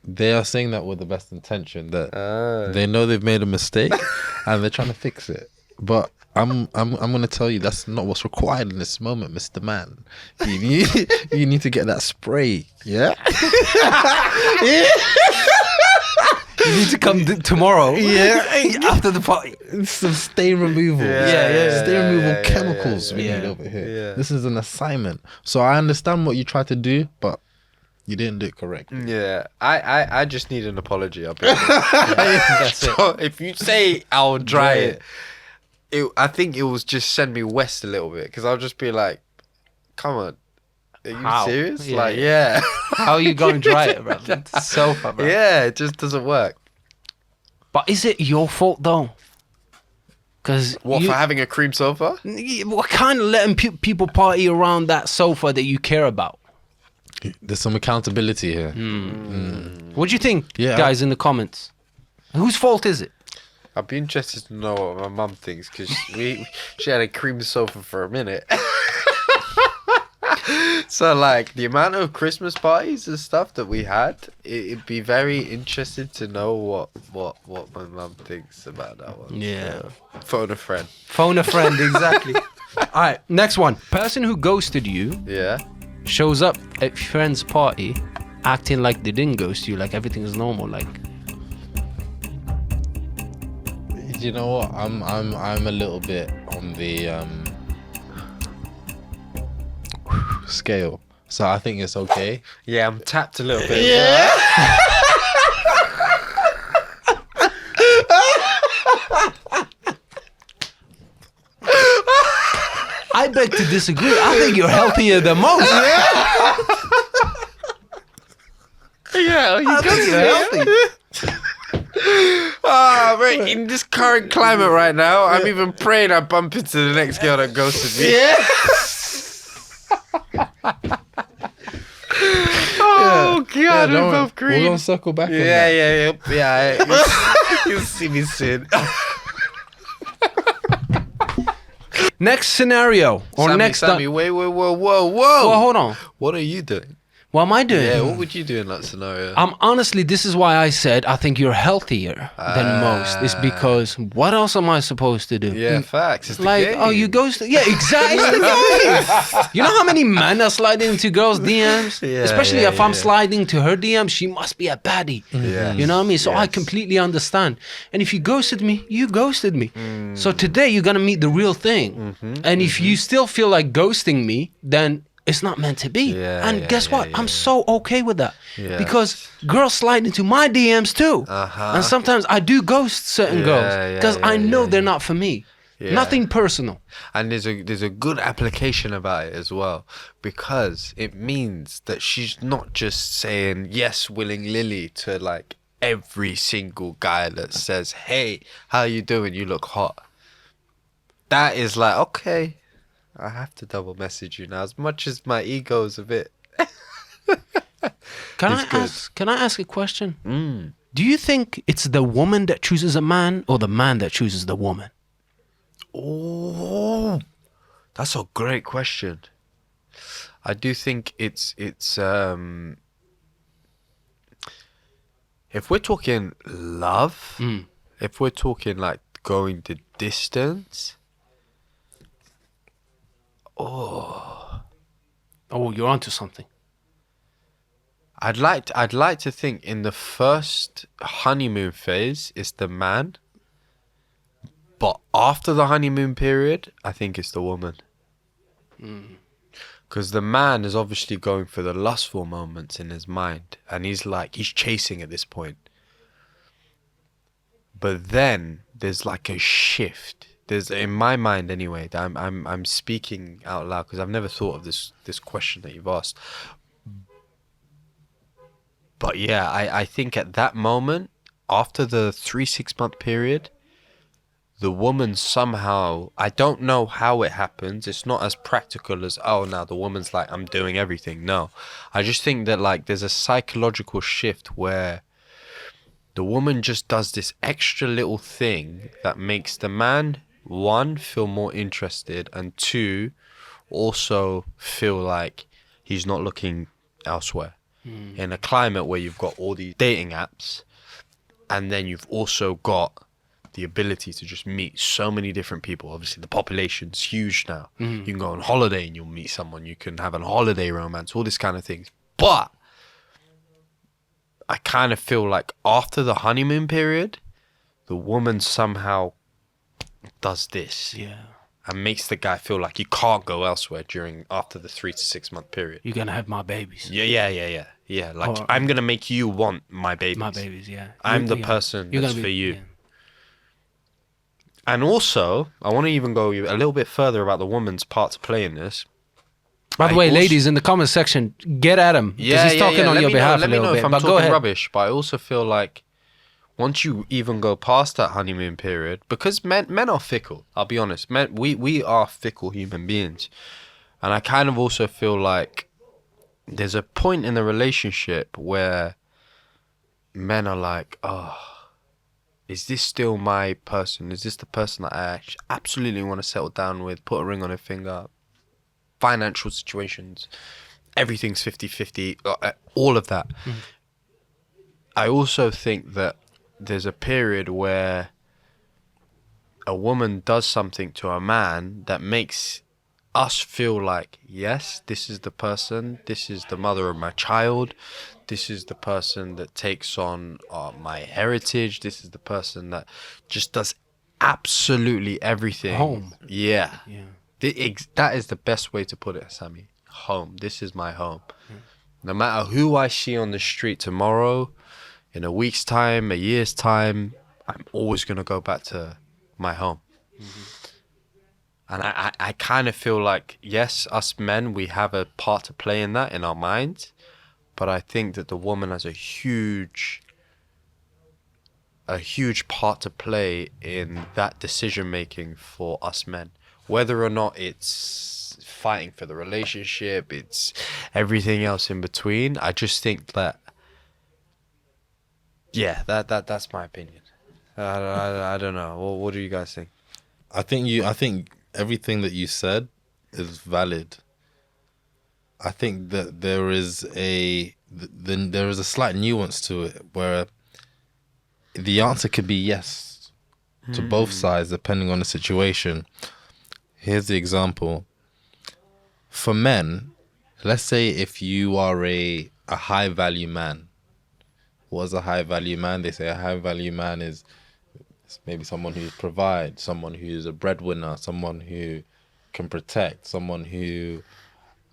they are saying that with the best intention, that they know they've made a mistake and they're trying to fix it. But I'm gonna tell you that's not what's required in this moment, Mr. Man. You need to get that spray. Yeah. You need to come tomorrow. Yeah. After the party. Some stain removal. Stain removal chemicals we yeah. need over here. Yeah. This is an assignment. So I understand what you tried to do, but you didn't do it correctly. Yeah, I just need an apology. I'll be honest. That's it. So if you say I'll dry it, I think it will just send me west a little bit, because I'll just be like, come on, are you How? serious? Yeah, Like, yeah. yeah. How are you going to dry it, bro? It's sofa, bro. Yeah, it just doesn't work. But is it your fault though? Because What, for having a cream sofa? what kind of letting people party around that sofa that you care about? There's some accountability here. What do you think, Yeah. guys, in the comments? Whose fault is it? I'd be interested to know what my mum thinks, because she had a cream sofa for a minute. So, like, the amount of Christmas parties and stuff that we had, it'd be very interested to know what my mum thinks about that one. Yeah. Phone a friend. Phone a friend, exactly. All right, next one. Person who ghosted you Yeah. shows up at friend's party acting like they didn't ghost you, like everything is normal. Like, You know what? I'm a little bit on the scale, so I think it's okay. Yeah, I'm tapped a little bit. Yeah. I beg to disagree. I think you're healthier than most. Yeah, I think you're healthy. Ah, right. In this current climate right now, I'm even praying I bump into the next girl that ghosted me. Yeah. Oh God, we're both We're green. gonna circle back on Yeah, that. yeah. You'll see me soon. Next scenario or Sammy, wait, whoa. Well, hold on. What are you doing? What am I doing? Yeah, what would you do in that scenario? Honestly, this is why I said I think you're healthier than most. Is because what else am I supposed to do? Yeah, facts. It's the Like, game. oh, you ghost? Yeah, exactly. It's the game. You know how many men are sliding into girls' DMs? Yeah, Especially yeah, if I'm yeah. sliding to her DM, she must be a baddie. Yes, You know what I mean? So I yes. completely understand. And if you ghosted me, you ghosted me. So today you're gonna meet the real thing. And if you still feel like ghosting me, then it's not meant to be. Yeah, and yeah, guess yeah, what? yeah, I'm yeah. so okay with that. Yes. Because girls slide into my DMs too. Uh-huh. And sometimes I do ghost certain Yeah, girls yeah, because yeah, I know yeah, they're yeah. not for me. Yeah. Nothing personal. And there's a good application about it as well, because it means that she's not just saying yes willing-lily to like every single guy that says, hey, how you doing, you look hot. That is like, okay, I have to double message you now, as much as my ego is a bit. Can It's good. I ask a question? Do you think it's the woman that chooses a man or the man that chooses the woman? Oh, that's a great question. I do think it's if we're talking love, if we're talking like going the distance, Oh, you're onto something. I'd like to think in the first honeymoon phase it's the man, but after the honeymoon period, I think it's the woman. Because the man is obviously going for the lustful moments in his mind, and he's chasing at this point. But then there's like a shift. There's, in my mind anyway, that I'm speaking out loud because I've never thought of this question that you've asked. But yeah, I think at that moment, after the 3-6 month period, the woman somehow, I don't know how it happens. It's not as practical as, oh, now the woman's like, I'm doing everything. No, I just think that like there's a psychological shift where the woman just does this extra little thing that makes the man, one, feel more interested, and two, also feel like he's not looking elsewhere. In a climate where you've got all these dating apps, and then you've also got the ability to just meet so many different people. Obviously, the population's huge now. You can go on holiday and you'll meet someone. You can have a holiday romance, all this kind of things. But I kind of feel like after the honeymoon period, the woman somehow does this. Yeah. And makes the guy feel like you can't go elsewhere after the 3 to 6 month period. You're gonna have my babies. Yeah. Like, I'm gonna make you want my babies. My babies, yeah. I'm the person that's for you. Yeah. And also, I want to even go a little bit further about the woman's part to play in this. By the way, ladies, in the comment section, get at him. Because he's talking on your behalf a little bit. Let me know if I'm but go talking ahead. rubbish, but I also feel like once you even go past that honeymoon period, because men are fickle, I'll be honest. Men, we are fickle human beings. And I kind of also feel like there's a point in the relationship where men are like, oh, is this still my person? Is this the person that I absolutely want to settle down with, put a ring on her finger? Financial situations, everything's 50-50, all of that. I also think that there's a period where a woman does something to a man that makes us feel like, yes, this is the person, this is the mother of my child, this is the person that takes on my heritage, this is the person that just does absolutely everything. Home. Yeah. Yeah. That is the best way to put it, Sammy. Home. This is my home. No matter who I see on the street tomorrow, in a week's time, a year's time, I'm always going to go back to my home. And I kind of feel like, yes, us men, we have a part to play in that in our minds. But I think that the woman has a huge part to play in that decision making for us men. Whether or not it's fighting for the relationship, it's everything else in between. I just think that, yeah, that's my opinion. I don't know. What do you guys think? I think everything that you said is valid. I think that there is a slight nuance to it where the answer could be yes to both sides depending on the situation. Here's the example. For men, let's say if you are a high value man. What's a high value man? They say a high value man is maybe someone who provides, someone who's a breadwinner, someone who can protect, someone who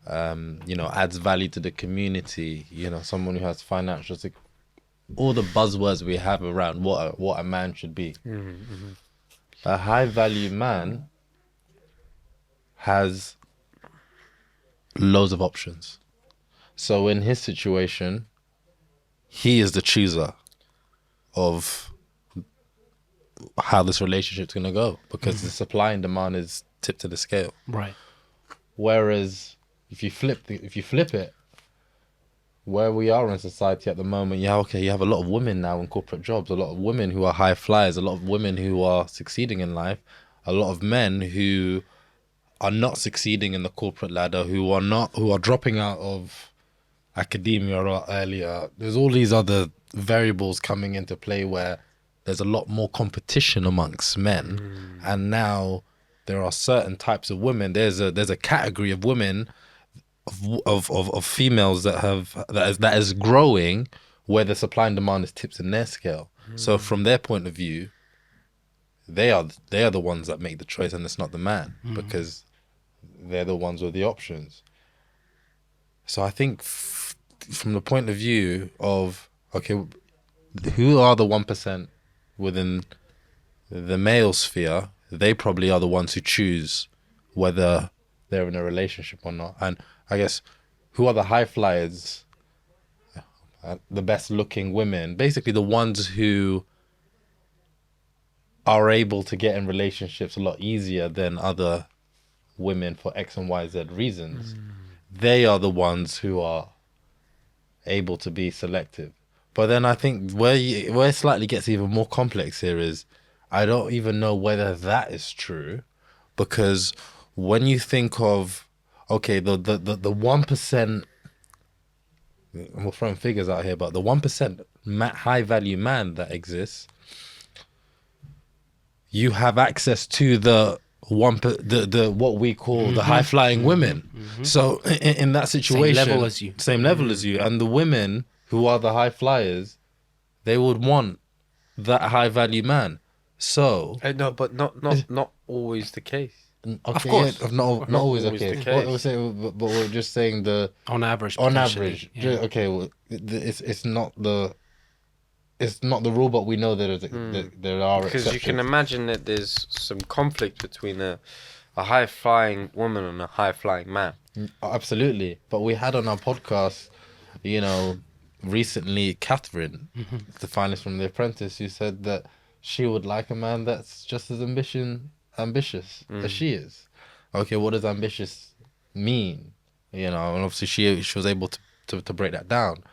adds value to the community, someone who has financial all the buzzwords we have around what a man should be. A high value man has loads of options. So in his situation, he is the chooser of how this relationship's going to go because the supply and demand is tipped to the scale. Right. Whereas if you flip it, where we are in society at the moment, you have a lot of women now in corporate jobs, a lot of women who are high flyers, a lot of women who are succeeding in life, a lot of men who are not succeeding in the corporate ladder, who are dropping out of academia earlier. There's all these other variables coming into play where there's a lot more competition amongst men, and now there are certain types of women. There's a category of women, of females that is growing, where the supply and demand is tipped in their scale. So from their point of view, they are the ones that make the choice, and it's not the man because they're the ones with the options. So I think from the point of view of, okay, who are the 1% within the male sphere? They probably are the ones who choose whether they're in a relationship or not. And I guess, who are the high flyers, the best looking women, basically the ones who are able to get in relationships a lot easier than other women for X and Y, Z reasons. They are the ones who are able to be selective. But then I think where it slightly gets even more complex here is I don't even know whether that is true, because when you think of, okay, the 1%, we're throwing figures out here, but the 1% high value man that exists, you have access to the the what we call the high flying women. So in that situation, Same level as you. same level as you, and the women who are the high flyers, they would want that high value man. So No, but not always the case. okay, Of course. yeah, not always always okay. the case. What we're saying, but we're just saying the On average. on potentially, average. yeah. Okay, well, it's not the rule, but we know that there are Because exceptions. you can imagine that there's some conflict between a high flying woman and a high flying man. Absolutely. But we had on our podcast, recently, Catherine, the finalist from The Apprentice, who said that she would like a man that's just as ambitious as she is. Okay, what does ambitious mean? And obviously she was able to break that down.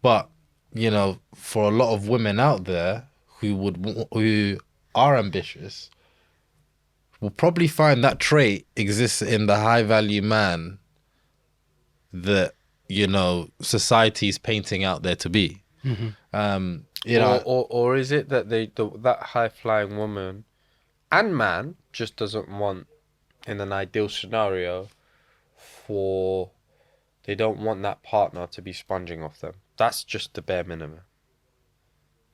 But, for a lot of women out there who are ambitious, will probably find that trait exists in the high value man that society's painting out there to be. Or is it that that high flying woman and man just doesn't want, in an ideal scenario, they don't want that partner to be sponging off them. That's just the bare minimum.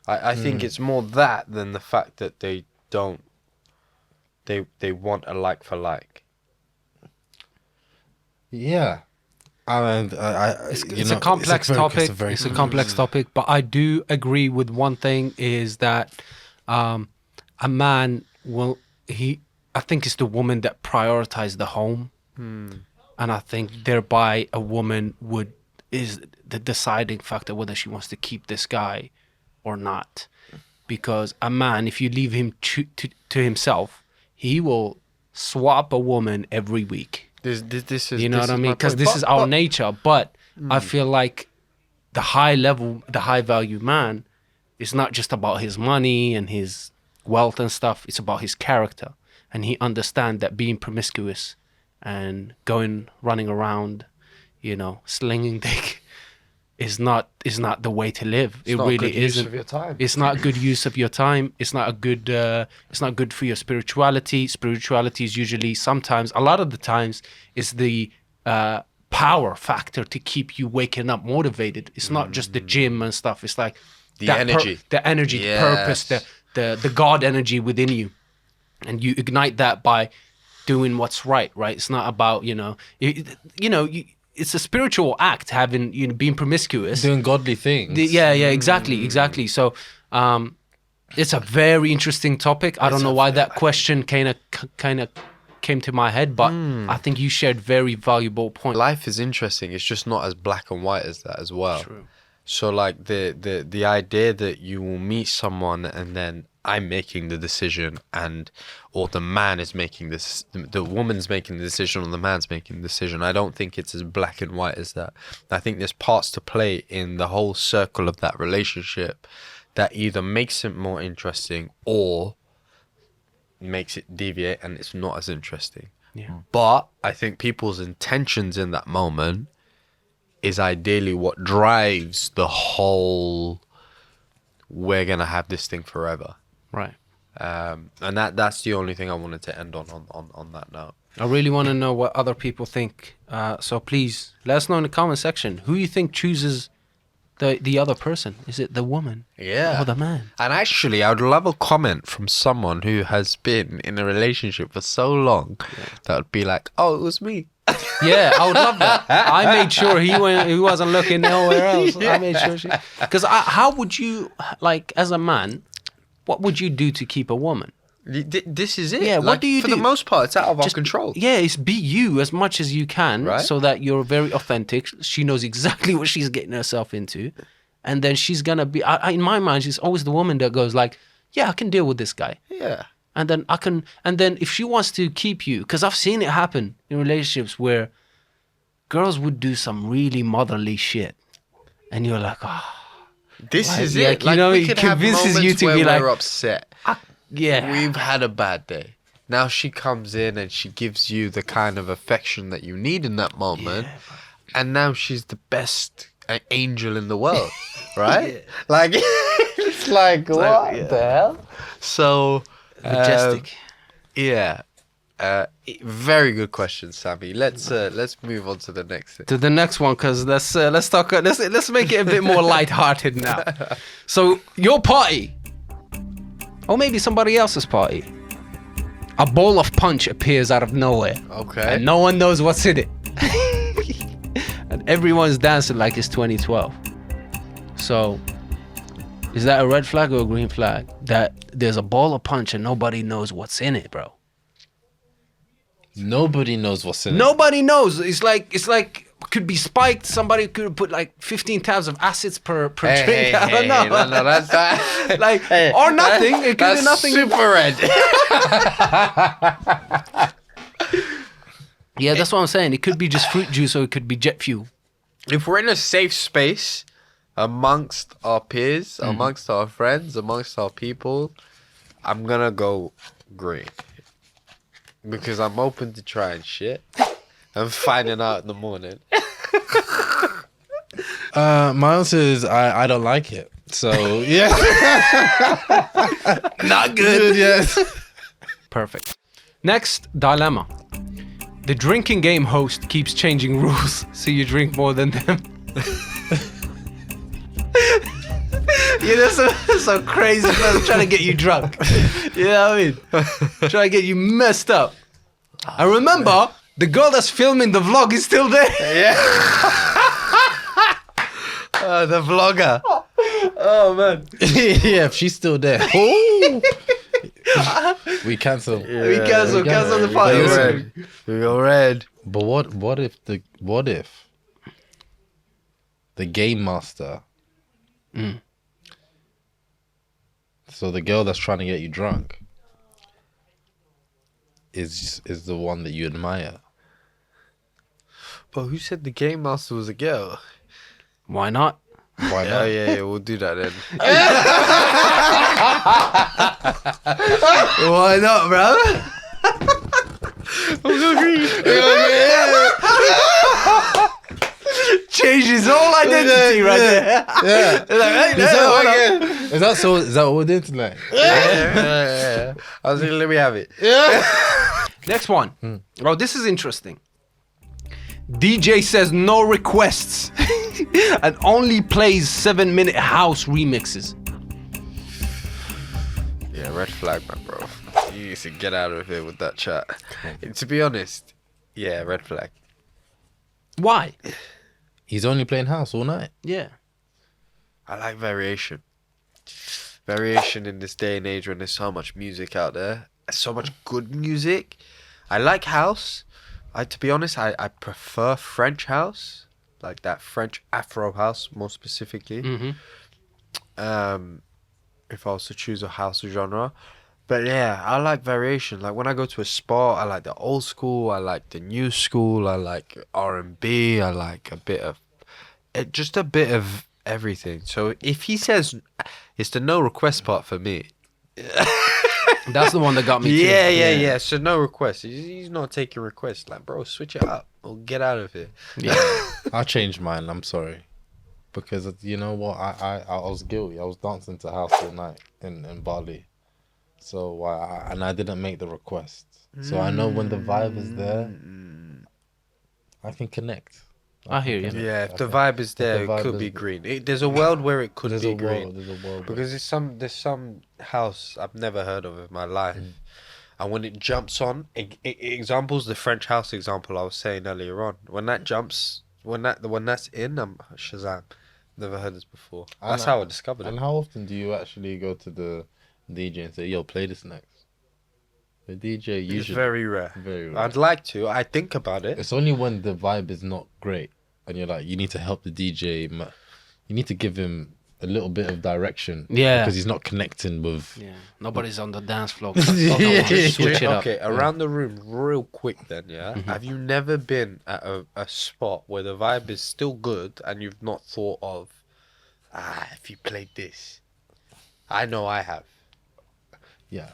I think it's more that than the fact that they don't. They want a like for like. Yeah. And It's a complex topic. It's a complex topic, but I do agree with one thing is that a man will I think it's the woman that prioritizes the home, and I think thereby a woman is the deciding factor whether she wants to keep this guy or not, because a man, if you leave him to himself, he will swap a woman every week. This is, you know what I mean? Because this is our nature. But I feel like the high value man is not just about his money and his wealth and stuff. It's about his character, and he understands that being promiscuous and running around, slinging dick, is not the way to live. It really isn't. Of your time. It's not good use of your time. It's not a good. It's not good for your spirituality. Spirituality is usually a lot of the times, is the power factor to keep you waking up motivated. It's not just the gym and stuff. It's like The energy. the energy, Yes. the purpose, the God energy within you, and you ignite that by doing what's right. Right. It's not about it's a spiritual act, having being promiscuous, doing godly things. Exactly. So it's a very interesting topic. I don't know why that question kind of came to my head, but I think you shared very valuable points. Life is interesting. It's just not as black and white as that as well. True. So like the idea that you will meet someone and then I'm making the decision, or the man is making this, the woman's making the decision, or the man's making the decision. I don't think it's as black and white as that. I think there's parts to play in the whole circle of that relationship that either makes it more interesting or makes it deviate and it's not as interesting. Yeah. But I think people's intentions in that moment is ideally what drives the whole, we're going to have this thing forever. Right. And that's the only thing I wanted to end on that note. I really want to know what other people think. So please let us know in the comment section who you think chooses the other person. Is it the woman? Yeah. Or the man? And actually, I would love a comment from someone who has been in a relationship for so long that would be like, oh, it was me. Yeah, I would love that. I made sure he wasn't looking nowhere else. I made sure because how would you, like, as a man, what would you do to keep a woman? This is it. Yeah, what do you for do? For the most part, it's out of our Just control. Yeah, it's be you as much as you can, Right. so that you're very authentic. She knows exactly what she's getting herself into, and then she's gonna be. In my mind, she's always the woman that goes like, "Yeah, I can deal with this guy." Yeah. And then if she wants to keep you, because I've seen it happen in relationships where girls would do some really motherly shit, and you're like, This Like, is yeah, it. you Like, know, we it could have convinces you moments to where be like, we're upset. Yeah. We've had a bad day. Now she comes in and she gives you the kind of affection that you need in that moment. And now she's the best angel in the world, right? Like, it's like, what the hell? So, Majestic. yeah. Very good question, Sammy. Let's move on to the next thing. To the next one, because let's talk. Let's make it a bit more lighthearted now. So your party, or maybe somebody else's party, a bowl of punch appears out of nowhere, Okay. and no one knows what's in it, and everyone's dancing like it's 2012. So, is that a red flag or a green flag? That there's a bowl of punch and nobody knows what's in it, bro. Nobody knows what's in it. Nobody knows. It's like could be spiked. Somebody could put like 15 tabs of acids per drink. I don't know. No, that's that. Like or nothing. It could be nothing. Super red. Yeah, that's what I'm saying. It could be just fruit juice or it could be jet fuel. If we're in a safe space amongst our peers, amongst our friends, amongst our people, I'm gonna go green. Because I'm open to trying shit and finding out in the morning. My answer is I don't like it. So yeah, Not good. yes. Perfect. Next dilemma. The drinking game host keeps changing rules, so you drink more than them. Yeah, that's so crazy. Man, trying to get you drunk. You know what I mean? Trying to get you messed up. I remember the girl that's filming the vlog is still there. Yeah. The vlogger. Oh man. Yeah, if she's still there. Ooh. We cancel. We cancel the We party. go red. We go red. But what if the game master, so the girl that's trying to get you drunk, is the one that you admire? But who said the game master was a girl? Why not? Why Oh not? yeah, we'll do that then. Why not, bro? Changes whole identity right there. Yeah. Like, hey, Is hey, hold that, on. is that so? Is that what we're doing tonight? Yeah. I was like, let me have it. Next one. Oh, this is interesting. DJ says no requests and only plays 7-minute house remixes. Yeah, red flag, man, bro. You need to get out of here with that chat. To be honest, yeah, red flag. Why? He's only playing house all night. Yeah. I like variation. Variation in this day and age when there's so much music out there. So much good music. I like house. To be honest, I prefer French house. Like that French Afro house, more specifically. Mm-hmm. If I was to choose a house genre. But yeah, I like variation. Like when I go to a spot, I like the old school, I like the new school, I like R&B, I like a bit of everything. So if he says it's the no request part for me. That's the one that got me too. Yeah. So no request. He's not taking requests. Like, bro, switch it up or get out of here. Yeah. I changed mine. I'm sorry, because you know what? I was guilty. I was dancing to house all night in Bali, so I didn't make the request. So I know when the vibe is there, I can connect. I hear you. Yeah, if the vibe is there, it could be green. There's a world where it could be green. There's a world. Because there's some house I've never heard of in my life, and when it jumps on, examples the French house example I was saying earlier on. When that jumps, when that's in, I'm Shazam. Never heard this before. That's how I discovered it. And how often do you actually go to the DJ and say, "Yo, play this next"? The DJ usually It's very rare. very rare. I'd like to. I think about it. It's only when the vibe is not great, and you're like, you need to help the DJ. You need to give him a little bit of direction. Yeah. Because he's not connecting with. Yeah. Nobody's on the dance floor. Yeah. Switch it up. Okay, around the room, real quick then, yeah? Have you never been at a spot where the vibe is still good and you've not thought of if you played this, I know I have. Yeah.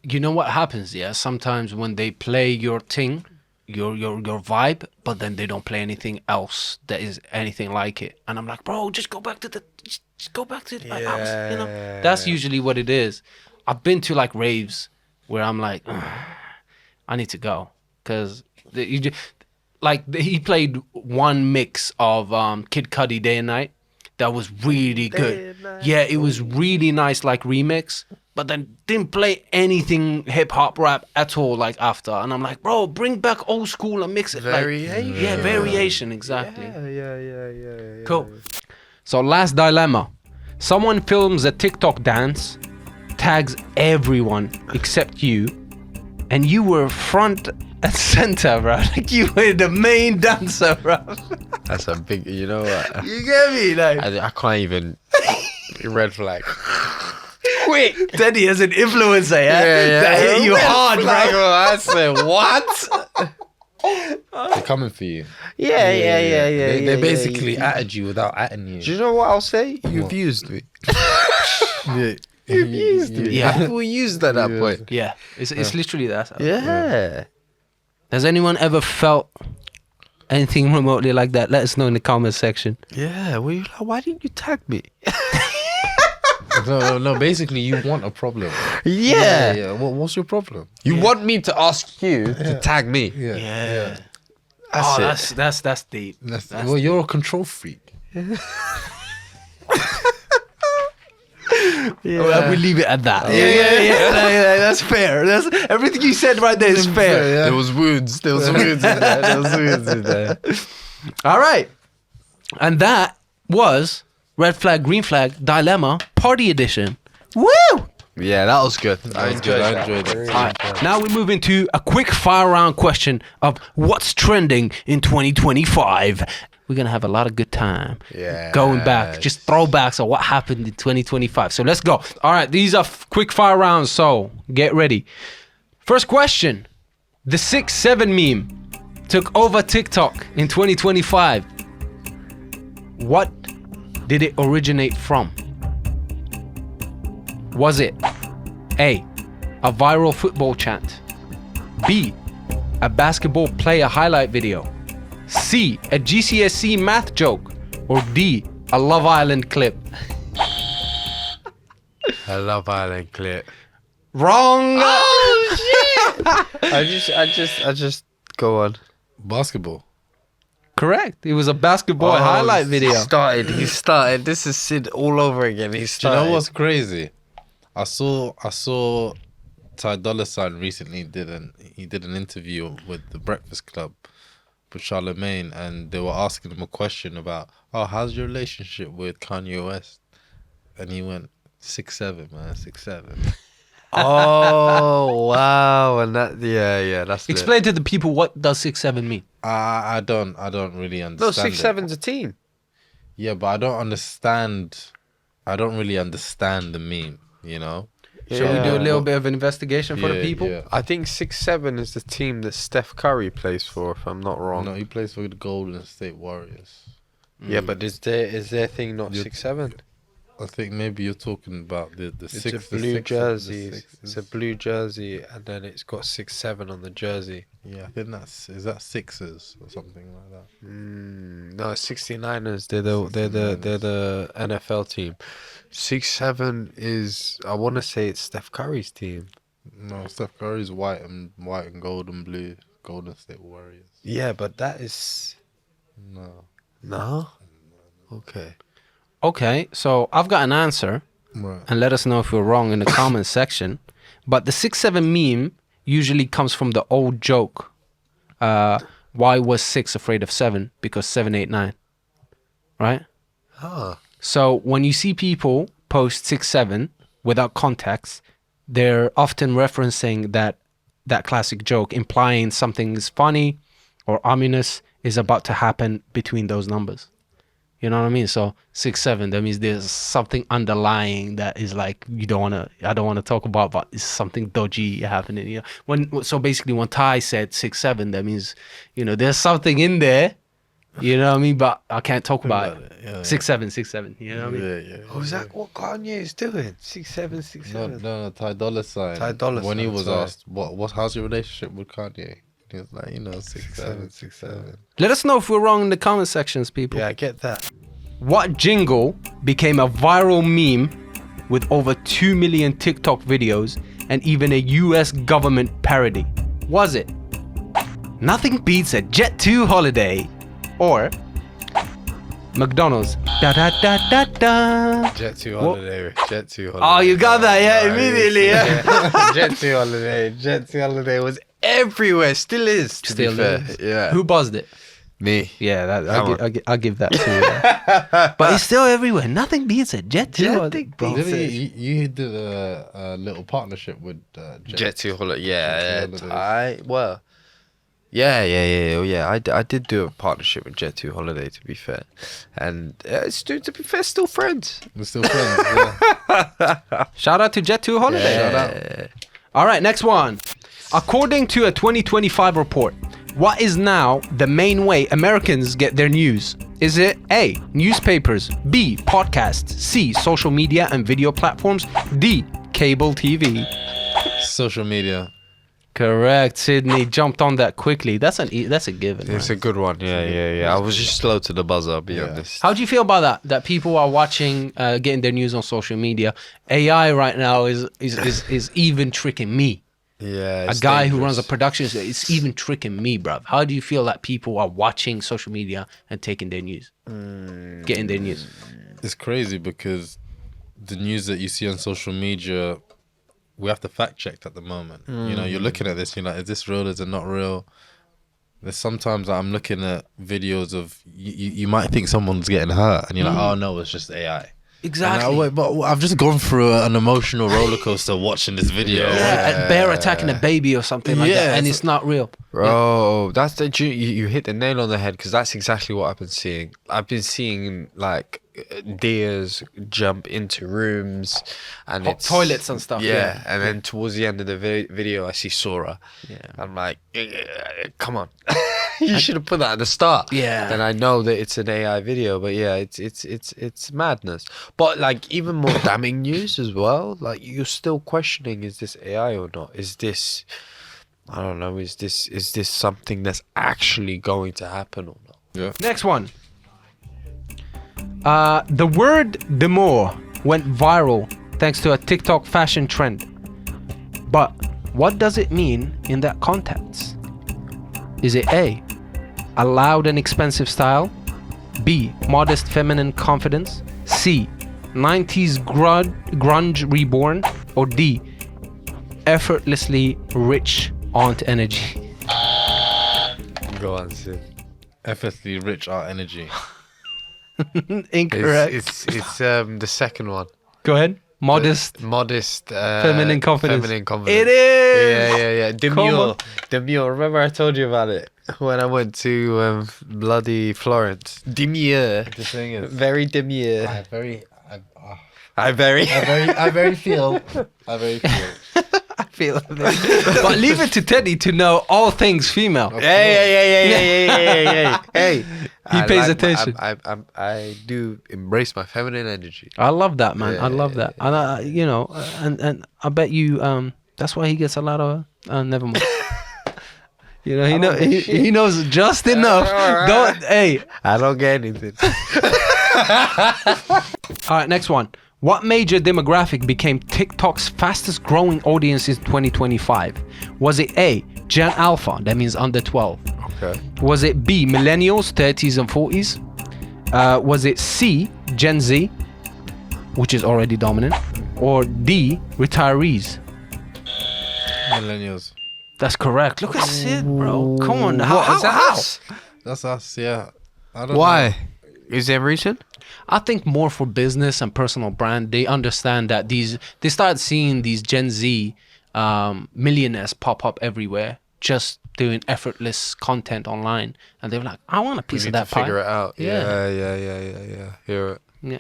You know what happens? Yeah, sometimes when they play your thing, your vibe, but then they don't play anything else that is anything like it, and I'm like, bro, just go back to the, just go back to the house. You know, that's usually what it is. I've been to like raves where I'm like, I need to go because he played one mix of Kid Cudi Day and Night that was really good. Yeah, it was really nice, like remix. But then didn't play anything hip hop rap at all, like after. And I'm like, bro, bring back old school and mix it. Variation. Like, yeah, variation, exactly. Yeah. Cool. So last dilemma. Someone films a TikTok dance, tags everyone except you, and you were front and center, bro. Like you were the main dancer, bro. That's a big, you know what? You get me? Like, I can't even, red flag. quick. Teddy as an influencer, yeah? That hit you hard, bro. I said, what? They're coming for you. Yeah. They basically atted you without atting you. Do you know what I'll say? You've used me. You've used me. Yeah. People used at that point. Yeah, it's literally that. Yeah. Has anyone ever felt anything remotely like that? Let us know in the comment section. Yeah. Well, you're like, why didn't you tag me? No. Basically, you want a problem. Yeah. What's your problem? You want me to ask you to tag me. Yeah. That's it. That's deep. Well, you're a control freak. Well, we leave it at that. Yeah. That's fair. That's everything you said right there is fair. Yeah. There was wounds. There was wounds in there. All right, and that was red flag, green flag dilemma party edition. Woo! Yeah, that was good. I enjoyed it. All right, now we move into a quick fire round question of what's trending in 2025. We're gonna have a lot of good time. Yeah. Going back, just throwbacks of what happened in 2025. So let's go. All right, these are quick fire rounds. So get ready. First question: the 6-7 meme took over TikTok in 2025. What did it originate from? Was it A, a viral football chant, B, a basketball player highlight video, C, a GCSE math joke, or D, a Love Island clip? I love Island clip. Wrong. Oh shit! I just go on. Basketball. Correct. It was a basketball highlight video. He started. This is Sid all over again. He Do you started. know what's crazy? I saw Ty Dolla $ign recently did an interview with the Breakfast Club with Charlemagne, and they were asking him a question about, how's your relationship with Kanye West? And he went 6'7", man, 6'7". Oh wow! And that, yeah, that's lit. Explain to the people what does 6-7 mean. I don't really understand. No, it. 6-7's a team. Yeah, but I don't understand. I don't really understand the meme. You know. Shall we do a little bit of investigation for the people? Yeah. I think 6-7 is the team that Steph Curry plays for, if I'm not wrong. No, he plays for the Golden State Warriors. Yeah, but is their thing not 6-7? I think maybe you're talking about the It's six. a blue the jersey. sixes. It's a blue jersey, and then it's got 6-7 on the jersey. Yeah, I think is that Sixers or something like that. No, 69ers. They're the NFL team. 6-7 is, I want to say it's Steph Curry's team. No, Steph Curry's white and gold and blue. Golden State Warriors. Yeah, but that is no. Okay. Okay, so I've got an answer, Right. and let us know if we're wrong in the comments section. But the 6-7 meme usually comes from the old joke. Why was 6 afraid of 7? Because 7, 8, 9. Right? So when you see people post 6-7 without context, they're often referencing that classic joke, implying something is funny or ominous is about to happen between those numbers. You know what I mean? So 6-7, that means there's something underlying that is like I don't want to talk about, but it's something dodgy happening. You know, so basically when Ty said 6-7, that means there's something in there You know what I mean? But I can't talk about about it. it, yeah, 6'7", you know what I mean? Yeah. Oh, is that what Kanye is doing? 6'7", No, 6'7". no, Ty Dolla Sign. Ty Dolla When he Sign, was sorry. asked, how's your relationship with Kanye? He was like, 6'7", 6'7". Let us know if we're wrong in the comment sections, people. Yeah, I get that. What jingle became a viral meme with over 2 million TikTok videos and even a US government parody? Was it Nothing Beats a Jet 2 Holiday or McDonald's da da da da da? Jet 2 holiday. Jet 2 holiday. Oh, you got that, yeah, Right. immediately, yeah. Jet 2 holiday. Jet 2 holiday was everywhere. Still is, to Still be fair. is. Yeah. Who buzzed it? Me. Yeah, Come I'll give that to you. Yeah. But it's still everywhere. Nothing beats a Jet 2 holiday, bro. Didn't you did a little partnership with Jet 2 holiday. Jet 2 holidays. I did do a partnership with Jet 2 Holiday, to be fair, and to be fair, still friends. We're still friends. Yeah. Shout out to Jet 2 Holiday. Shout out. All right, next one. According to a 2025 report, what is now the main way Americans get their news? Is it A, newspapers, B, podcasts, C, social media and video platforms, D, cable TV? Social media. Correct. Sydney jumped on that quickly. That's a given. It's Right? a good one. Yeah. I was just slow to the buzzer, I'll be honest. How do you feel about that? That people are watching, getting their news on social media. AI right now is even tricking me. Yeah, A guy who runs a production, it's even tricking me, bruv. How do you feel that people are watching social media and taking their news, getting their news? It's crazy because the news that you see on social media, we have to fact check at the moment. You're looking at this, you're like, is this real? Is it not real? There's sometimes I'm looking at videos of you might think someone's getting hurt, and you're like, oh no, it's just AI. Exactly. And wait, but I've just gone through an emotional roller coaster watching this video. Yeah, a bear attacking a baby or something like that, and it's- it's not real. Bro, that's you hit the nail on the head, because that's exactly what I've been seeing. I've been seeing like deers jump into rooms and it's Toilets and stuff. Yeah, and then towards the end of the video, I see Sora. Yeah. I'm like, come on, you should have put that at the start. Yeah. Then I know that it's an AI video, but yeah, it's madness. But like even more damning news as well. Like you're still questioning: is this AI or not? Is this, I don't know. Is this something that's actually going to happen or not? Yeah. Next one. The word demure went viral thanks to a TikTok fashion trend. But what does it mean in that context? Is it A, a loud and expensive style? B, modest feminine confidence? C, 90s grunge reborn? Or D, effortlessly rich aunt energy? Go on, Sid. Effortlessly rich art energy. Incorrect. It's the second one. Go ahead. Modest. Modest Feminine confidence. Feminine confidence. It is. Yeah. Come Demure. Remember I told you about it when I went to bloody Florence. Demure. The thing is, Very demure. I very feel it. But leave it to Teddy to know all things female. Hey. He pays attention. I do embrace my feminine energy. I love that, man. I love Yeah. that. And and I bet you that's why he gets a lot of never mind. He knows just enough. Don't I don't get anything. All right, next one. What major demographic became TikTok's fastest growing audience in 2025? Was it A, Gen Alpha, that means under 12? Okay. Was it B, Millennials, 30s and 40s? Was it C, Gen Z, which is already dominant? Or D, retirees? millennials. That's correct. Look at Sid, bro. Come on. What, How? is that us? That's us, yeah. I don't Why? know. Is there a reason? I think more for business and personal brand. They understand that they start seeing these Gen Z millionaires pop up everywhere, just doing effortless content online, and they're like, I want a piece We of need that to pie. figure it out. Yeah. Yeah. Hear it. Yeah.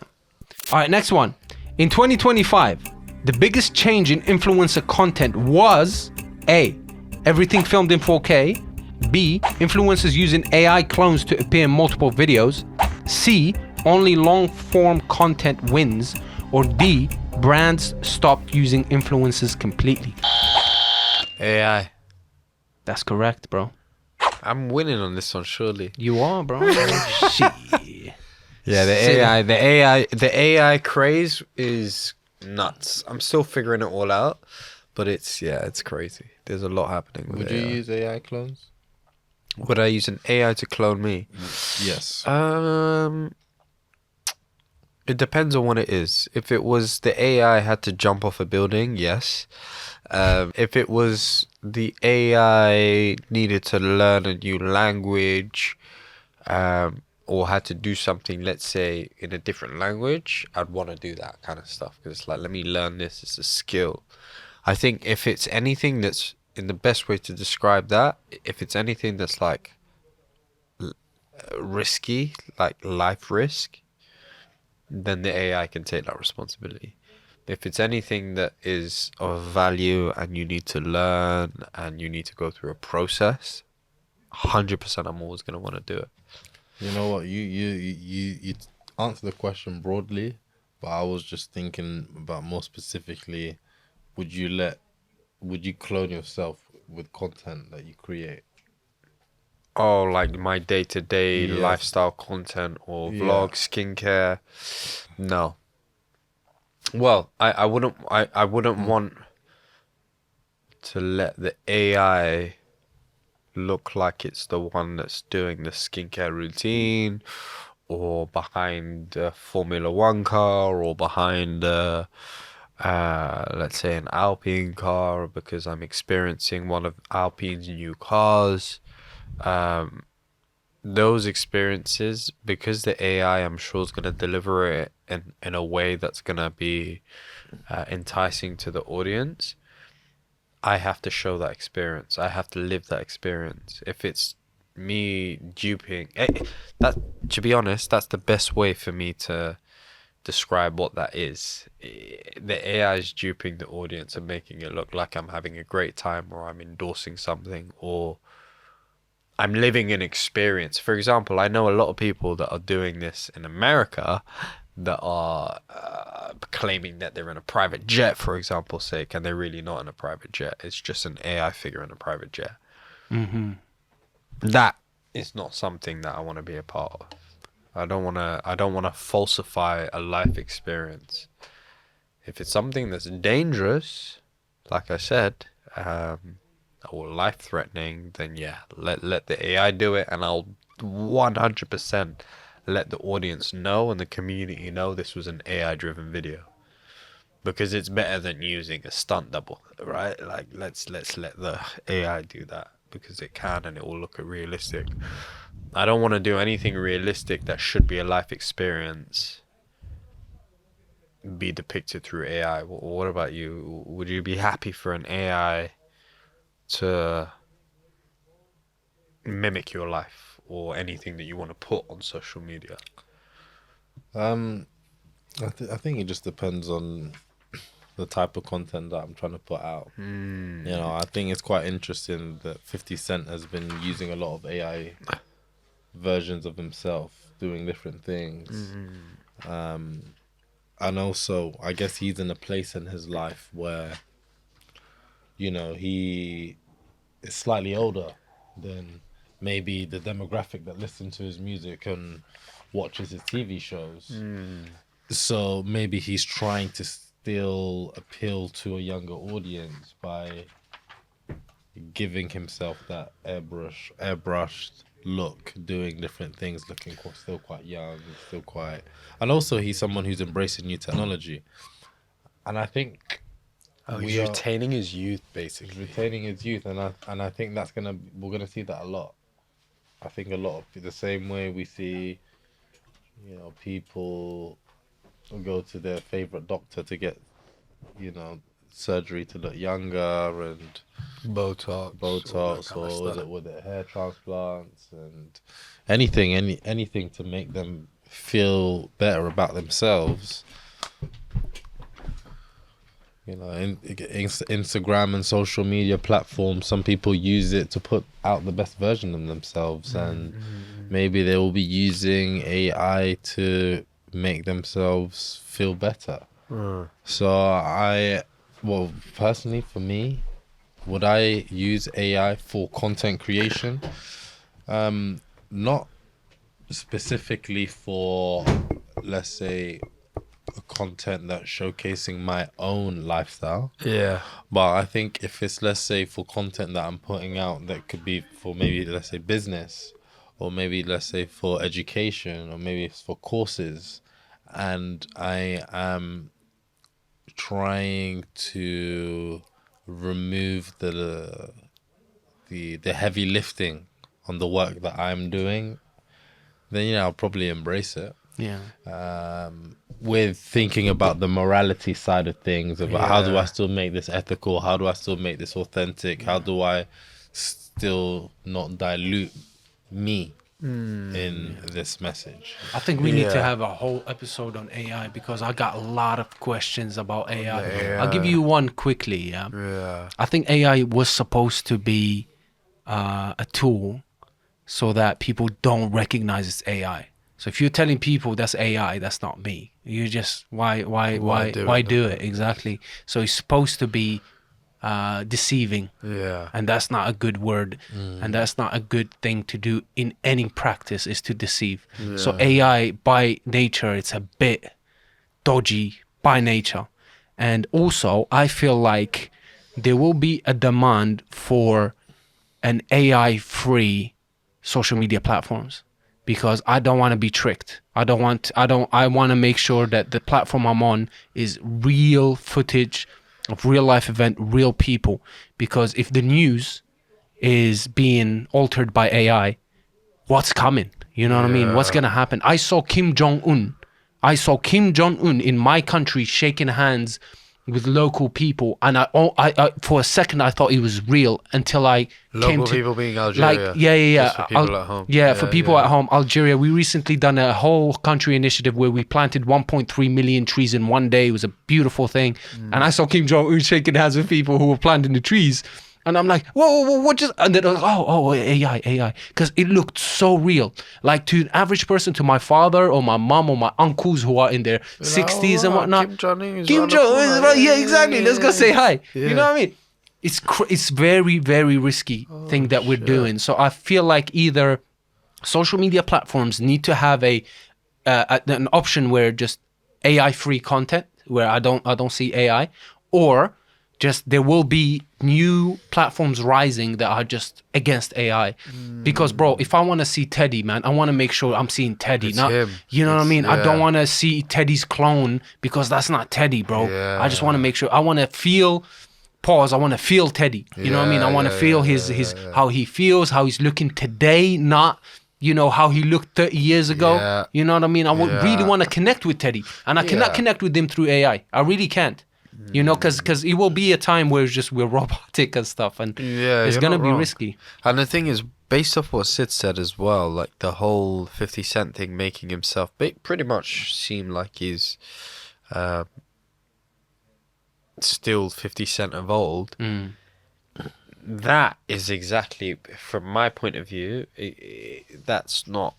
All right, next one. In 2025, the biggest change in influencer content was A, everything filmed in 4K, B. Influencers using AI clones to appear in multiple videos. C. Only long-form content wins. Or D. Brands stopped using influencers completely. AI. That's correct, bro. I'm winning on this one, surely. You are, bro. Shit. Yeah, the AI craze is nuts. I'm still figuring it all out, but it's crazy. There's a lot happening with Would AI. you use AI clones? Would I use an AI to clone me? Yes. It depends on what it is. If it was the AI had to jump off a building, yes. If it was the AI needed to learn a new language, or had to do something, let's say, in a different language, I'd want to do that kind of stuff. Because it's like, let me learn this. It's a skill. I think if it's anything that's, in the best way to describe that, if it's anything that's like risky, like life risk, then the AI can take that responsibility. If it's anything that is of value and you need to learn and you need to go through a process, 100% I'm always going to want to do it. You know what? You answer the question broadly, but I was just thinking about more specifically. Would you clone yourself with content that you create? Oh, like my day-to-day Yes. lifestyle content or Yeah. vlog, skincare. No. Well, I wouldn't want to let the AI look like it's the one that's doing the skincare routine or behind a Formula One car or behind let's say an Alpine car because I'm experiencing one of Alpine's new cars. Those experiences, because the AI I'm sure is going to deliver it in a way that's going to be enticing to the audience, I have to show that experience. I have to live that experience. If it's me duping, that, to be honest, that's the best way for me to describe what that is. The AI is duping the audience and making it look like I'm having a great time or I'm endorsing something or I'm living an experience. For example, I know a lot of people that are doing this in America that are claiming that they're in a private jet, for example's sake, and they're really not in a private jet. It's just an AI figure in a private jet. Mm-hmm. That is not something that I want to be a part of. I don't want to falsify a life experience. If it's something that's dangerous, like I said, or life-threatening, then yeah, let the AI do it, and I'll 100% let the audience know and the community know this was an AI-driven video, because it's better than using a stunt double, right? Like let's let the AI do that because it can and it will look realistic. I don't want to do anything realistic that should be a life experience be depicted through AI. What about you? Would you be happy for an AI to mimic your life or anything that you want to put on social media? I think it just depends on the type of content that I'm trying to put out. You know, I think it's quite interesting that 50 Cent has been using a lot of AI versions of himself doing different things. And also, I guess he's in a place in his life where, you know, he is slightly older than maybe the demographic that listen to his music and watches his TV shows. So maybe he's trying to still appeal to a younger audience by giving himself that airbrushed look, doing different things, looking still quite young, still quite, and also he's someone who's embracing new technology, and I think He's retaining his youth, basically. retaining his youth, and I think we're gonna see that a lot. I think a lot of the same way we see, you know, people go to their favorite doctor to get, you know, surgery to look younger and Botox, all that Botox, kind of or stuff. with it hair transplants and anything to make them feel better about themselves. You know, Instagram and social media platforms, some people use it to put out the best version of themselves, and maybe they will be using AI to make themselves feel better. So well, personally for me, would I use AI for content creation? Not specifically for, let's say, content that's showcasing my own lifestyle. Yeah. But I think if it's, let's say, for content that I'm putting out that could be for maybe, let's say, business, or maybe, let's say, for education, or maybe it's for courses, and I am trying to remove the heavy lifting on the work that I'm doing, then, you know, I'll probably embrace it. Yeah. With thinking about the morality side of things, about how do I still make this ethical, how do I still make this authentic, how do I still not dilute me in this message. I think we need to Yeah. have a whole episode on AI because I got a lot of questions about AI. AI. I'll give you one quickly. Yeah. I think AI was supposed to be a tool so that people don't recognize it's AI. So if you're telling people that's AI, that's not me. You just why do it exactly? So it's supposed to be deceiving, Yeah. and that's not a good word, and that's not a good thing to do in any practice is to deceive. So AI by nature, it's a bit dodgy by nature, and also I feel like there will be a demand for an AI free social media platforms because I don't want to be tricked. I want to make sure that the platform I'm on is real footage of real life event, real people. Because if the news is being altered by AI, what's coming? You know what I mean? What's going to happen? I saw Kim Jong-un in my country shaking hands with local people, and I for a second I thought it was real until I came Local to people being Algeria. like yeah Just for people at home. yeah, for people at home. Algeria, we recently done a whole country initiative where we planted 1.3 million trees in one day. It was a beautiful thing, and I saw Kim Jong-un shaking hands with people who were planting the trees. And I'm like, whoa, what just? And then AI, because it looked so real. Like to an average person, to my father or my mom or my uncles who are in their 60s and whatnot. Kim Jong-un is Kim Jong-un is right. Yeah, exactly. Let's go say hi. Yeah. You know what I mean? It's very, very risky thing that we're doing. So I feel like either social media platforms need to have an option where just AI free content, where I don't see AI, or just there will be new platforms rising that are just against AI. Because bro, if I want to see Teddy, man, I want to make sure I'm seeing Teddy. It's not him. You know what I mean? I don't yeah. want to see Teddy's clone because that's not Teddy, bro. I just want to make sure I want to feel I want to feel Teddy. You know what I mean? I want to feel his how he feels, how he's looking today, not how he looked 30 years ago. Yeah. You know what I mean? I really want to connect with Teddy, and I cannot Yeah. connect with him through AI. I really can't. Because it will be a time where it's just we're robotic and stuff, and it's you're gonna not be wrong. risky. And the thing is, based off what Sid said as well, like the whole 50 Cent thing making himself pretty much seem like he's still 50 Cent of old. That is exactly, from my point of view, that's not.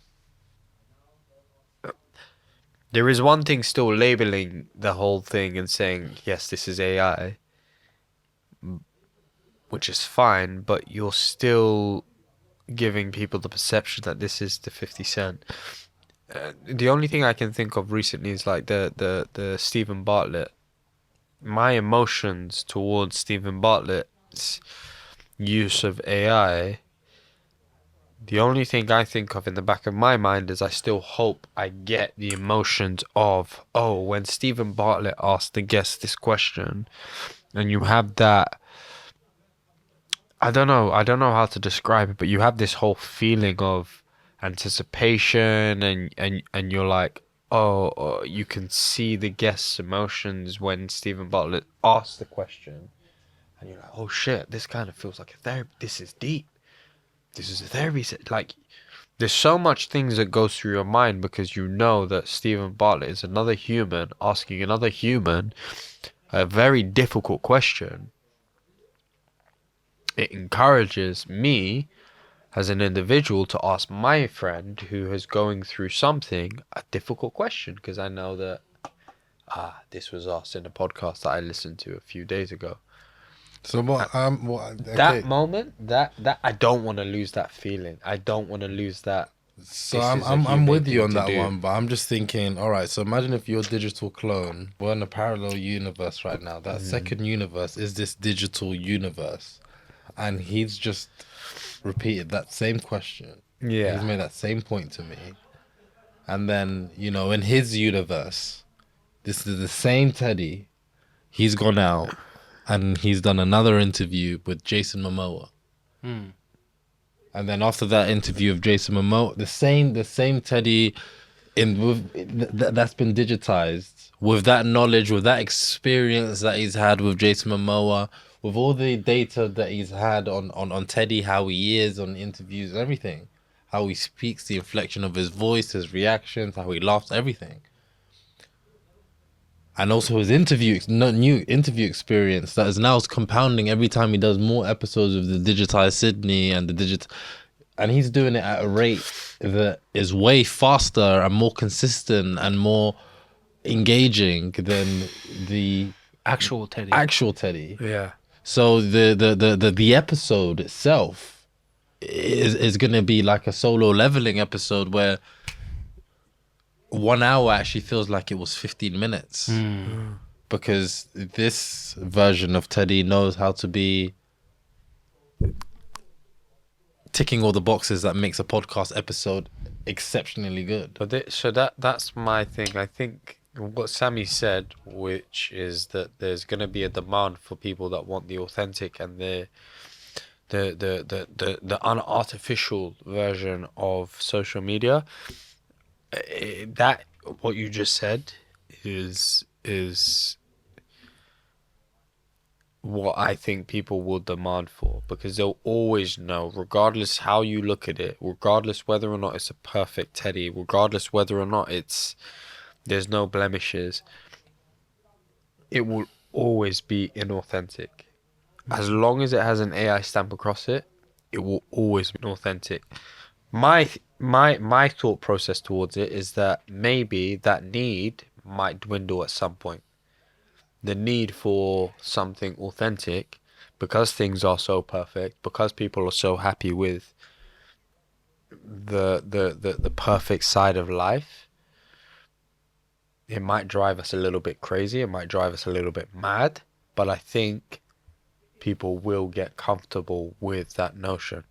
There is one thing still labeling the whole thing and saying, yes, this is AI, which is fine, but you're still giving people the perception that this is the 50 Cent. The only thing I can think of recently is like the Stephen Bartlett. My emotions towards Stephen Bartlett's use of AI, the only thing I think of in the back of my mind is I still hope I get the emotions of, when Stephen Bartlett asked the guest this question, and you have that, I don't know how to describe it, but you have this whole feeling of anticipation, and you're like, you can see the guest's emotions when Stephen Bartlett asks the question, and you're like, oh shit, this kind of feels like a therapy. This is deep. This is a therapy. Like, there's so much things that goes through your mind because you know that Stephen Bartlett is another human asking another human a very difficult question, it encourages me as an individual to ask my friend who is going through something a difficult question, because I know that this was asked in a podcast that I listened to a few days ago. So okay. That moment, that I don't want to lose that feeling. I don't want to lose that. So This is a I'm human with you thing on to that do. one, but I'm just thinking, all right, so imagine if your digital clone, we're in a parallel universe right now. That second universe is this digital universe. And he's just repeated that same question. Yeah. He's made that same point to me. And then, you know, in his universe, this is the same Teddy. He's gone out and he's done another interview with Jason Momoa. And then after that interview of Jason Momoa, the same Teddy that's been digitized, with that knowledge, with that experience that he's had with Jason Momoa, with all the data that he's had on Teddy, how he is on interviews and everything, how he speaks, the inflection of his voice, his reactions, how he laughs, everything. And also his new interview experience that is now compounding every time he does more episodes of the digitized Sydney and and he's doing it at a rate that is way faster and more consistent and more engaging than the Actual Teddy. actual Teddy. Yeah. So the episode itself is gonna be like a solo leveling episode where 1 hour actually feels like it was 15 minutes. Because this version of Teddy knows how to be ticking all the boxes that makes a podcast episode exceptionally good. But that's my thing. I think what Sammy said, which is that there's going to be a demand for people that want the authentic and the unartificial version of social media. That what you just said is what I think people will demand for, because they'll always know, regardless how you look at it, regardless whether or not it's a perfect Teddy, regardless whether or not there's no blemishes, it will always be inauthentic. As long as it has an AI stamp across it, it will always be inauthentic. My thought process towards it is that maybe that need might dwindle at some point. The need for something authentic, because things are so perfect, because people are so happy with the perfect side of life, it might drive us a little bit crazy, it might drive us a little bit mad, but I think people will get comfortable with that notion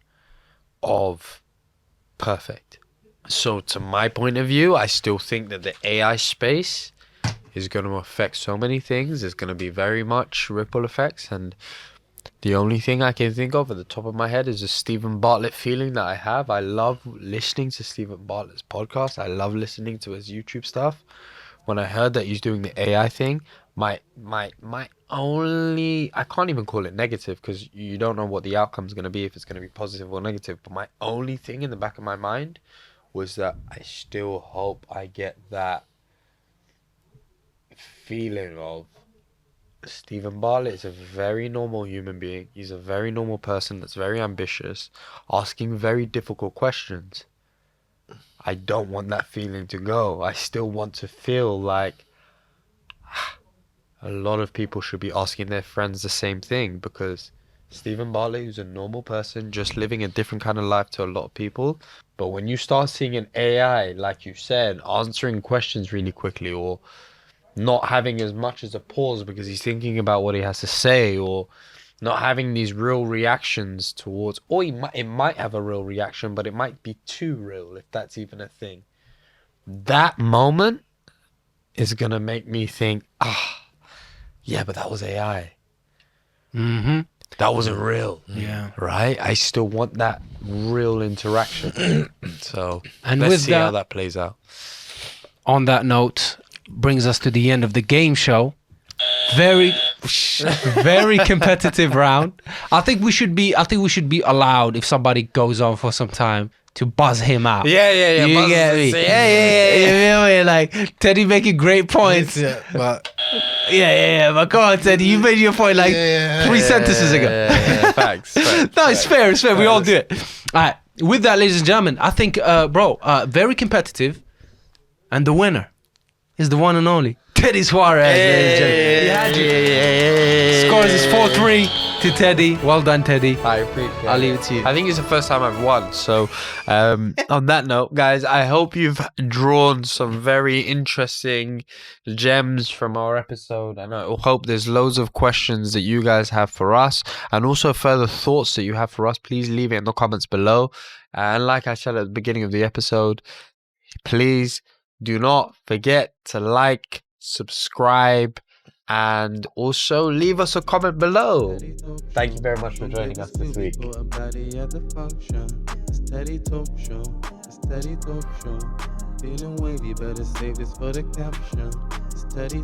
of perfect. So to my point of view, I still think that the AI space is going to affect so many things. There's going to be very much ripple effects, and the only thing I can think of at the top of my head is a Stephen Bartlett feeling that I have. I love listening to Stephen Bartlett's podcast. I love listening to his YouTube stuff. When I heard that he's doing the AI thing, my only, I can't even call it negative because you don't know what the outcome is going to be, if it's going to be positive or negative, but my only thing in the back of my mind was that I still hope I get that feeling of Stephen Bartlett is a very normal human being. He's a very normal person that's very ambitious, asking very difficult questions. I don't want that feeling to go. I still want to feel like a lot of people should be asking their friends the same thing, because Stephen Bartlett is a normal person just living a different kind of life to a lot of people. But when you start seeing an AI, like you said, answering questions really quickly, or not having as much as a pause because he's thinking about what he has to say, or not having these real reactions towards, or it might have a real reaction, but it might be too real, if that's even a thing. That moment is going to make me think, yeah, but that was AI. Mm-hmm. That wasn't real. Yeah. Right? I still want that real interaction. So And let's with see how that plays out. On that note, brings us to the end of the game show. Very competitive round. I think we should be allowed, if somebody goes on for some time, to buzz him out. Yeah. You get me? Yeah. You feel me? Like Teddy making great points. But But come on, Teddy, you made your point like 3 sentences ago. Yeah. Facts. No, it's fair. It's fair. We all do it. All right. With that, ladies and gentlemen, I think, very competitive, and the winner is the one and only Teddy Suarez. Ladies and gentlemen. He had you. Scores is 4-3 to Teddy. Well done, Teddy. I appreciate it. I'll leave it to you. I think it's the first time I've won. So, on that note, guys, I hope you've drawn some very interesting gems from our episode. And I hope there's loads of questions that you guys have for us, and also further thoughts that you have for us. Please leave it in the comments below. And like I said at the beginning of the episode, please do not forget to like, subscribe, and also leave us a comment below. Thank you very much for joining us this week. Feeling wavy, better save this for the caption. Steady